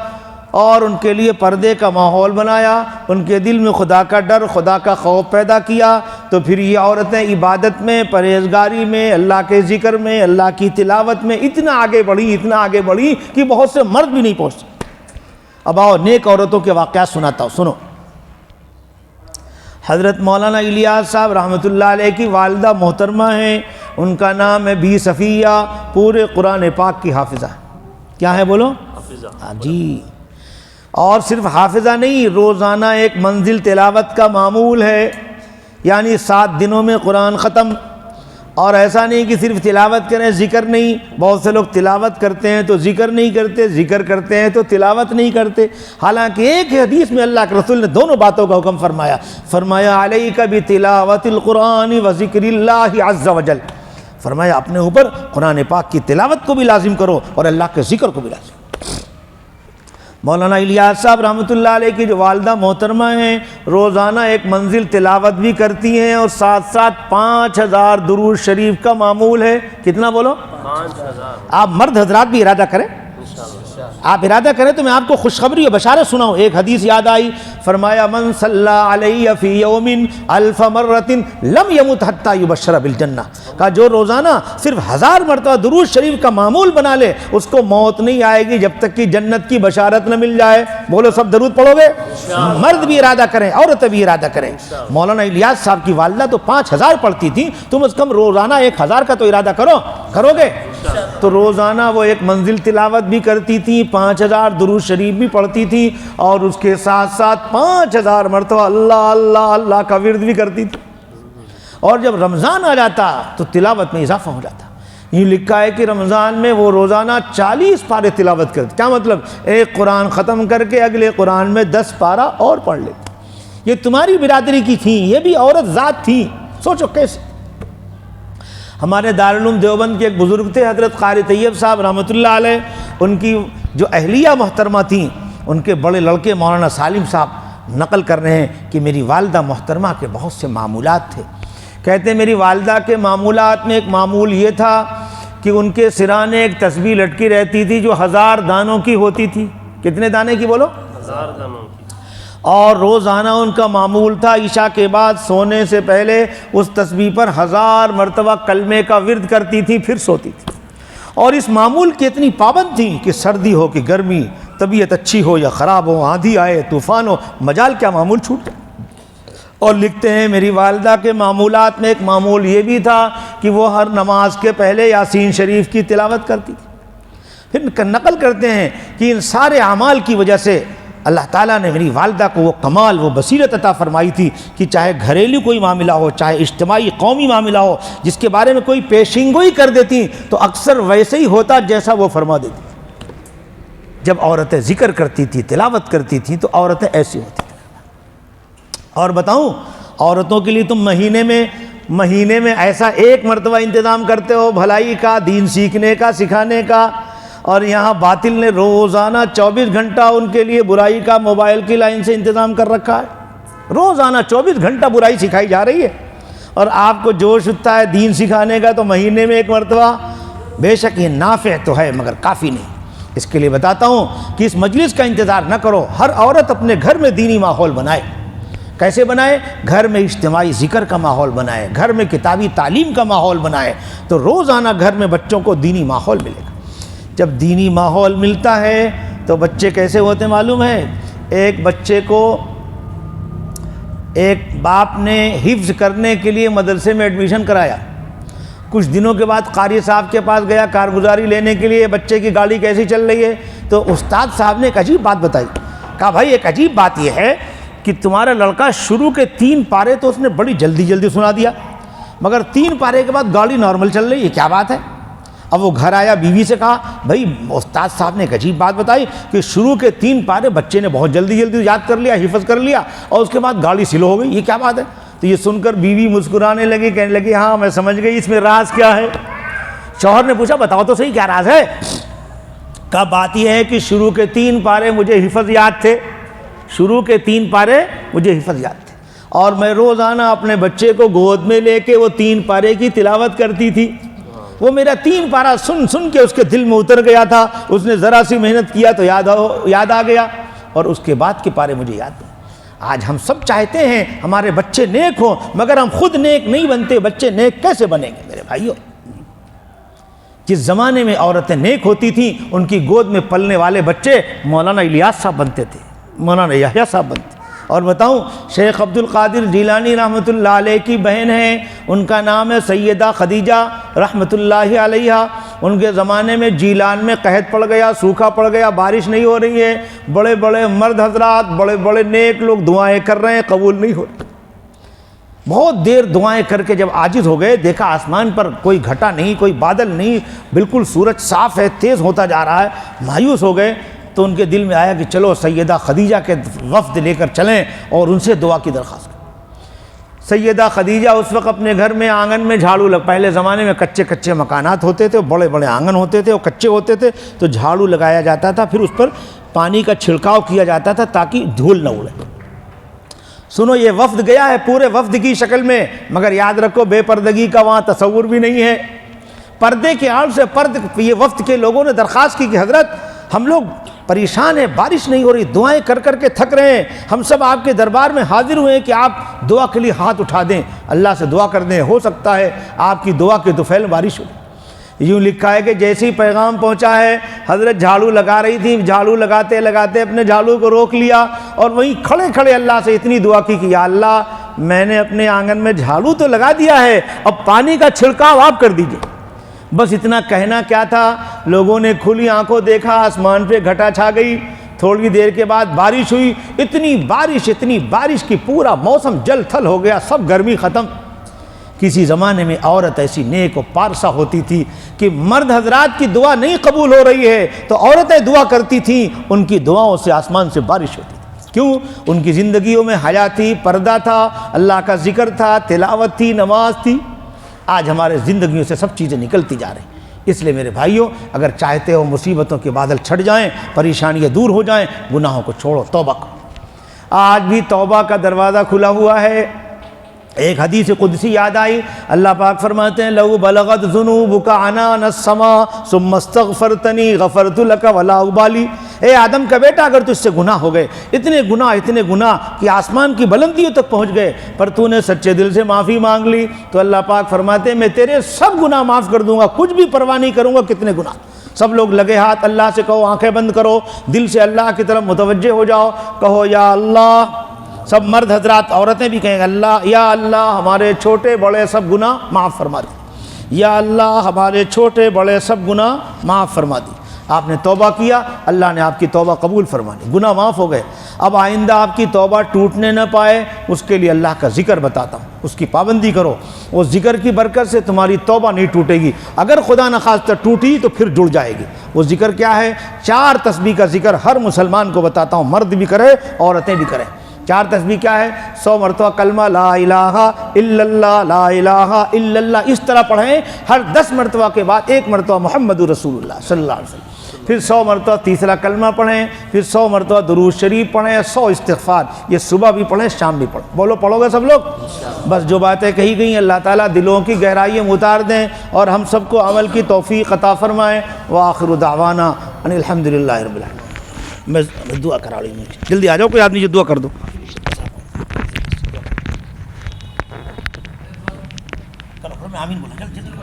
اور ان کے لیے پردے کا ماحول بنایا، ان کے دل میں خدا کا ڈر، خدا کا خوف پیدا کیا، تو پھر یہ عورتیں عبادت میں، پرہیزگاری میں، اللہ کے ذکر میں، اللہ کی تلاوت میں اتنا آگے بڑھی کہ بہت سے مرد بھی نہیں پہنچتے. اب آؤ نیک عورتوں کے واقعات سناتا ہوں، سنو. حضرت مولانا الیاس صاحب رحمۃ اللہ علیہ کی والدہ محترمہ ہیں، ان کا نام ہے بی صفیہ، پورے قرآن پاک کی حافظہ. کیا ہے بولو؟ حافظہ. جی. اور صرف حافظہ نہیں، روزانہ ایک منزل تلاوت کا معمول ہے، یعنی 7 دنوں میں قرآن ختم. اور ایسا نہیں کہ صرف تلاوت کریں ذکر نہیں. بہت سے لوگ تلاوت کرتے ہیں تو ذکر نہیں کرتے، ذکر کرتے ہیں تو تلاوت نہیں کرتے. حالانکہ ایک حدیث میں اللہ کے رسول نے دونوں باتوں کا حکم فرمایا علیک بتلاوت القرآن و ذکر اللہ عز وجل. فرمایا اپنے اوپر قرآن پاک کی تلاوت کو بھی لازم کرو اور اللہ کے ذکر کو بھی لازم. مولانا الیاس صاحب رحمۃ اللہ علیہ کی جو والدہ محترمہ ہیں، روزانہ ایک منزل تلاوت بھی کرتی ہیں اور ساتھ ساتھ 5000 درود شریف کا معمول ہے. کتنا بولو؟ 5000. آپ مرد حضرات بھی ارادہ کریں، آپ ارادہ کریں تو میں آپ کو خوشخبری و بشارت سناؤں. ایک حدیث یاد آئی، فرمایا من صلی علیہ فی یوم 1000 مرۃ لم یمت حتی یبشر بالجنہ. کہا جو روزانہ صرف 1000 مرتبہ درود شریف کا معمول بنا لے اس کو موت نہیں آئے گی جب تک کہ جنت کی بشارت نہ مل جائے. بولو سب درود پڑھو گے؟ مرد بھی ارادہ کریں، عورتیں بھی ارادہ کریں. مولانا الیاس صاحب کی والدہ تو 5000 پڑھتی تھیں، تم از کم روزانہ 1000 کا تو ارادہ کرو گے. تو روزانہ وہ ایک منزل تلاوت بھی کرتی تھی، 5000 درود شریف بھی پڑھتی تھی اور اس کے ساتھ ساتھ 5000 مرتبہ اللہ اللہ اللہ کا ورد بھی کرتی تھی. اور جب رمضان آ جاتا تو تلاوت میں اضافہ ہو جاتا. یہ لکھا ہے کہ رمضان میں وہ روزانہ 40 پارے تلاوت کرتی. کیا مطلب؟ ایک قرآن ختم کر کے اگلے قرآن میں 10 پارہ اور پڑھ لیتی. یہ تمہاری برادری کی تھیں، یہ بھی عورت ذات تھیں. سوچو کیسے. ہمارے دارالعلوم دیوبند کے ایک بزرگ تھے حضرت قاری طیب صاحب رحمۃ اللہ علیہ. ان کی جو اہلیہ محترمہ تھیں، ان کے بڑے لڑکے مولانا سالم صاحب نقل کر رہے ہیں کہ میری والدہ محترمہ کے بہت سے معمولات تھے. کہتے ہیں میری والدہ کے معمولات میں ایک معمول یہ تھا کہ ان کے سرانے ایک تسبیح لٹکی رہتی تھی جو 1000 دانوں کی ہوتی تھی. کتنے دانے کی بولو؟ 1000 دانوں کی. اور روزانہ ان کا معمول تھا عشاء کے بعد سونے سے پہلے اس تسبیح پر 1000 مرتبہ کلمے کا ورد کرتی تھی پھر سوتی تھی. اور اس معمول کی اتنی پابند تھیں کہ سردی ہو کہ گرمی، طبیعت اچھی ہو یا خراب ہو، آندھی آئے طوفان ہو، مجال کیا معمول چھوٹ جائے. اور لکھتے ہیں میری والدہ کے معمولات میں ایک معمول یہ بھی تھا کہ وہ ہر نماز کے پہلے یاسین شریف کی تلاوت کرتی تھی۔ پھر نقل کرتے ہیں کہ ان سارے اعمال کی وجہ سے اللہ تعالیٰ نے میری والدہ کو وہ کمال، وہ بصیرت عطا فرمائی تھی کہ چاہے گھریلو کوئی معاملہ ہو، چاہے اجتماعی قومی معاملہ ہو، جس کے بارے میں کوئی پیشینگوئی کر دیتی تو اکثر ویسے ہی ہوتا جیسا وہ فرما دیتی۔ جب عورتیں ذکر کرتی تھی، تلاوت کرتی تھیں تو عورتیں ایسی ہوتی تھیں۔ اور بتاؤں، عورتوں کے لیے تم مہینے میں ایسا ایک مرتبہ انتظام کرتے ہو بھلائی کا، دین سیکھنے کا، سکھانے کا، اور یہاں باطل نے روزانہ 24 گھنٹہ ان کے لیے برائی کا موبائل کی لائن سے انتظام کر رکھا ہے۔ روزانہ 24 گھنٹہ برائی سکھائی جا رہی ہے، اور آپ کو جوش اٹھتا ہے دین سکھانے کا تو مہینے میں ایک مرتبہ۔ بے شک یہ نافع تو ہے مگر کافی نہیں۔ اس کے لیے بتاتا ہوں کہ اس مجلس کا انتظار نہ کرو، ہر عورت اپنے گھر میں دینی ماحول بنائے۔ کیسے بنائے؟ گھر میں اجتماعی ذکر کا ماحول بنائے، گھر میں کتابی تعلیم کا ماحول بنائے، تو روزانہ گھر میں بچوں کو دینی ماحول ملے گا۔ جب دینی ماحول ملتا ہے تو بچے کیسے ہوتے معلوم ہے؟ ایک بچے کو ایک باپ نے حفظ کرنے کے لیے مدرسے میں ایڈمیشن کرایا، کچھ دنوں کے بعد قاری صاحب کے پاس گیا کارگزاری لینے کے لیے، بچے کی گاڑی کیسی چل رہی ہے، تو استاد صاحب نے ایک عجیب بات بتائی۔ کہا بھائی ایک عجیب بات یہ ہے کہ تمہارا لڑکا شروع کے 3 پارے تو اس نے بڑی جلدی سنا دیا، مگر 3 پارے کے بعد گاڑی نارمل چل رہی ہے، کیا بات ہے؟ اب وہ گھر آیا، بیوی سے کہا بھائی استاد صاحب نے ایک عجیب بات بتائی کہ شروع کے 3 پارے بچے نے بہت جلدی یاد کر لیا، حفظ کر لیا، اور اس کے بعد گاڑی سلو ہو گئی، یہ کیا بات ہے؟ تو یہ سن کر بیوی مسکرانے لگی، کہنے لگی ہاں میں سمجھ گئی اس میں راز کیا ہے۔ شوہر نے پوچھا بتاؤ تو صحیح کیا راز ہے؟ کہا بات یہ ہے کہ شروع کے 3 پارے مجھے حفظ یاد تھے، شروع کے 3 پارے مجھے حفظ یاد تھے، اور میں روزانہ اپنے بچے کو گود میں لے کے وہ 3 پارے کی تلاوت کرتی تھی، وہ میرا 3 پارہ سن کے اس کے دل میں اتر گیا تھا، اس نے ذرا سی محنت کیا تو یاد آ گیا، اور اس کے بعد کے پارے مجھے یاد نہیں۔ آج ہم سب چاہتے ہیں ہمارے بچے نیک ہوں، مگر ہم خود نیک نہیں بنتے، بچے نیک کیسے بنیں گے میرے بھائیوں؟ جس زمانے میں عورتیں نیک ہوتی تھیں ان کی گود میں پلنے والے بچے مولانا الیاس صاحب بنتے تھے، مولانا یحییٰ صاحب بنتے۔ اور بتاؤں شیخ عبد القادر جیلانی رحمۃ اللہ علیہ کی بہن ہیں، ان کا نام ہے سیدہ خدیجہ رحمۃ اللہ علیہ۔ ان کے زمانے میں جیلان میں قحط پڑ گیا، سوکھا پڑ گیا، بارش نہیں ہو رہی ہے، بڑے بڑے مرد حضرات، بڑے بڑے نیک لوگ دعائیں کر رہے ہیں، قبول نہیں ہو رہی۔ بہت دیر دعائیں کر کے جب عاجز ہو گئے، دیکھا آسمان پر کوئی گھٹا نہیں، کوئی بادل نہیں، بالکل سورج صاف ہے، تیز ہوتا جا رہا ہے، مایوس ہو گئے، تو ان کے دل میں آیا کہ چلو سیدہ خدیجہ کے وفد لے کر چلیں اور ان سے دعا کی درخواست کریں۔ سیدہ خدیجہ اس وقت اپنے گھر میں آنگن میں جھاڑو پہلے زمانے میں کچے مکانات ہوتے تھے، بڑے بڑے آنگن ہوتے تھے اور کچے ہوتے تھے، تو جھاڑو لگایا جاتا تھا، پھر اس پر پانی کا چھڑکاؤ کیا جاتا تھا تاکہ دھول نہ اڑے۔ سنو یہ وفد گیا ہے پورے وفد کی شکل میں، مگر یاد رکھو بے پردگی کا وہاں تصور بھی نہیں ہے۔ پردے کے آڑ سے یہ وفد کے لوگوں نے درخواست کی کہ حضرت ہم لوگ پریشان ہیں، بارش نہیں ہو رہی، دعائیں کر کر کے تھک رہے ہیں، ہم سب آپ کے دربار میں حاضر ہوئے ہیں کہ آپ دعا کے لیے ہاتھ اٹھا دیں، اللہ سے دعا کر دیں، ہو سکتا ہے آپ کی دعا کے طفیل میں بارش ہو۔ یوں لکھا ہے کہ جیسے ہی پیغام پہنچا ہے، حضرت جھاڑو لگا رہی تھی، جھاڑو لگاتے لگاتے اپنے جھاڑو کو روک لیا اور وہیں کھڑے کھڑے اللہ سے اتنی دعا کی کہ یا اللہ میں نے اپنے آنگن میں جھاڑو تو لگا دیا ہے، اب پانی کا چھڑکاؤ آپ کر دیجئے۔ بس اتنا کہنا کیا تھا، لوگوں نے کھلی آنکھوں دیکھا، آسمان پہ گھٹا چھا گئی، تھوڑی دیر کے بعد بارش ہوئی، اتنی بارش کی پورا موسم جل تھل ہو گیا، سب گرمی ختم۔ کسی زمانے میں عورت ایسی نیک و پارسا ہوتی تھی کہ مرد حضرات کی دعا نہیں قبول ہو رہی ہے تو عورتیں دعا کرتی تھیں، ان کی دعاؤں سے آسمان سے بارش ہوتی تھی۔ کیوں؟ ان کی زندگیوں میں حیا تھی، پردہ تھا، اللہ کا ذکر تھا، تلاوت تھی، نماز تھی۔ آج ہمارے زندگیوں سے سب چیزیں نکلتی جا رہی ہیں۔ اس لیے میرے بھائیوں اگر چاہتے ہو مصیبتوں کے بادل چھٹ جائیں، پریشانیاں دور ہو جائیں، گناہوں کو چھوڑو، توبہ کرو۔ آج بھی توبہ کا دروازہ کھلا ہوا ہے۔ ایک حدیث قدسی یاد آئی، اللہ پاک فرماتے ہیں لو بلغت ذنوبک عنان السماء ثم استغفرتنی غفرت لک ولا ابالی۔ اے آدم کا بیٹا اگر تجھ سے گناہ ہو گئے، اتنے گناہ کہ آسمان کی بلندیوں تک پہنچ گئے، پر تو نے سچے دل سے معافی مانگ لی تو اللہ پاک فرماتے ہیں میں تیرے سب گناہ معاف کر دوں گا، کچھ بھی پرواہ نہیں کروں گا کتنے گناہ۔ سب لوگ لگے ہاتھ، اللہ سے کہو، آنکھیں بند کرو، دل سے اللہ کی طرف متوجہ ہو جاؤ، کہو یا اللہ سب مرد حضرات، عورتیں بھی کہیں گے اللہ یا اللہ ہمارے چھوٹے بڑے سب گناہ معاف فرما دی، یا اللہ ہمارے چھوٹے بڑے سب گناہ معاف فرما دی۔ آپ نے توبہ کیا، اللہ نے آپ کی توبہ قبول فرما لی، گناہ معاف ہو گئے۔ اب آئندہ آپ کی توبہ ٹوٹنے نہ پائے اس کے لیے اللہ کا ذکر بتاتا ہوں، اس کی پابندی کرو، اس ذکر کی برکت سے تمہاری توبہ نہیں ٹوٹے گی، اگر خدا نخواستہ ٹوٹی تو پھر جڑ جائے گی۔ وہ ذکر کیا ہے؟ 4 تسبیح کا ذکر ہر مسلمان کو بتاتا ہوں، مرد بھی کرے عورتیں بھی کریں۔ 4 تسبیح کیا ہے؟ 100 مرتبہ کلمہ لا الہ الا اللہ، لا الہ الا اللہ، اس طرح پڑھیں، ہر 10 مرتبہ کے بعد 1 مرتبہ محمد رسول اللہ صلی اللہ علیہ وسلم، پھر 100 مرتبہ تیسرا کلمہ پڑھیں، پھر 100 مرتبہ درود شریف پڑھیں، 100 استغفار، یہ صبح بھی پڑھیں شام بھی پڑھیں۔ بولو پڑھو گے سب لوگ؟ بس جو باتیں کہی گئی اللہ تعالیٰ دلوں کی گہرائیوں میں اتار دیں اور ہم سب کو عمل کی توفیق عطا فرمائیں۔ وآخر دعوانا ان الحمدللہ رب العالمین۔ میں دعا کرا رہی ہوں، جلدی آ جاؤ، کوئی آدمی جو دعا کر دو۔ آمین بولا جلدی۔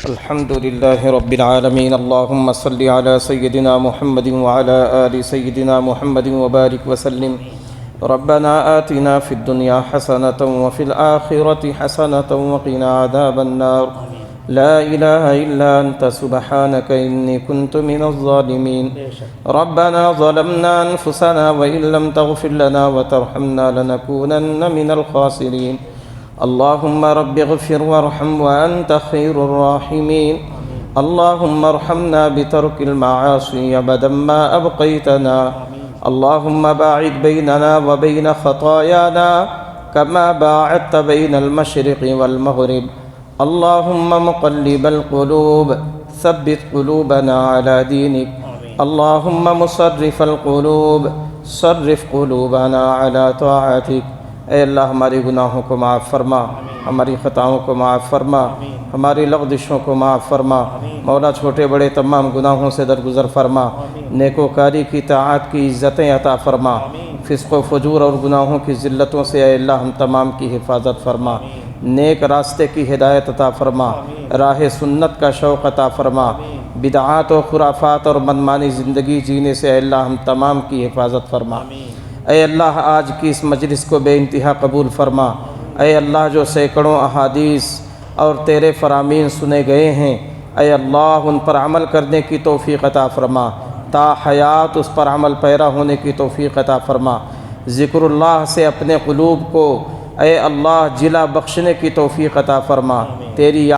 الحمد لله رب العالمين اللهم صل على سيدنا محمد وعلى آل سيدنا محمد وبارك وسلم ربنا آتنا في الدنيا حسنة وفي الآخرة حسنة وقنا عذاب النار لا إله إلا أنت سبحانك إني كنت من الظالمين ربنا ظلمنا أنفسنا وإن لم تغفر لنا وترحمنا لنكونن من الخاسرين اللهم رب اغفر وارحم وأنت خير الراحمين اللهم ارحمنا بترك المعاصي أبدا ما أبقيتنا اللهم باعد بيننا وبين خطايانا كما باعدت بين المشرق والمغرب اللهم مقلب القلوب ثبت قلوبنا على دينك اللهم مصرف القلوب صرف قلوبنا على طاعتك اے اللہ ہمارے گناہوں کو معاف فرما، ہماری خطاؤں کو معاف فرما، ہماری لغزشوں کو معاف فرما، مولا چھوٹے بڑے تمام گناہوں سے درگزر فرما، نیکوکاری کی طاعت کی عزتیں عطا فرما، فسق و فجور اور گناہوں کی ذلتوں سے اے اللہ ہم تمام کی حفاظت فرما، نیک راستے کی ہدایت عطا فرما، راہ سنت کا شوق عطا فرما، بدعات و خرافات اور منمانی زندگی جینے سے اے اللہ ہم تمام کی حفاظت فرما۔ اے اللہ آج کی اس مجلس کو بے انتہا قبول فرما، اے اللہ جو سینکڑوں احادیث اور تیرے فرامین سنے گئے ہیں اے اللہ ان پر عمل کرنے کی توفیق عطا فرما، تا حیات اس پر عمل پیرا ہونے کی توفیق عطا فرما، ذکر اللہ سے اپنے قلوب کو اے اللہ جلا بخشنے کی توفیق عطا فرما، تیری